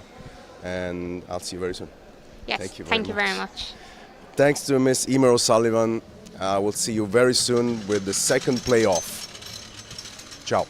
And I'll see you very soon. Yes, thank you very much. Thanks to Miss Emer O'Sullivan. I will see you very soon with the second playoff. Ciao.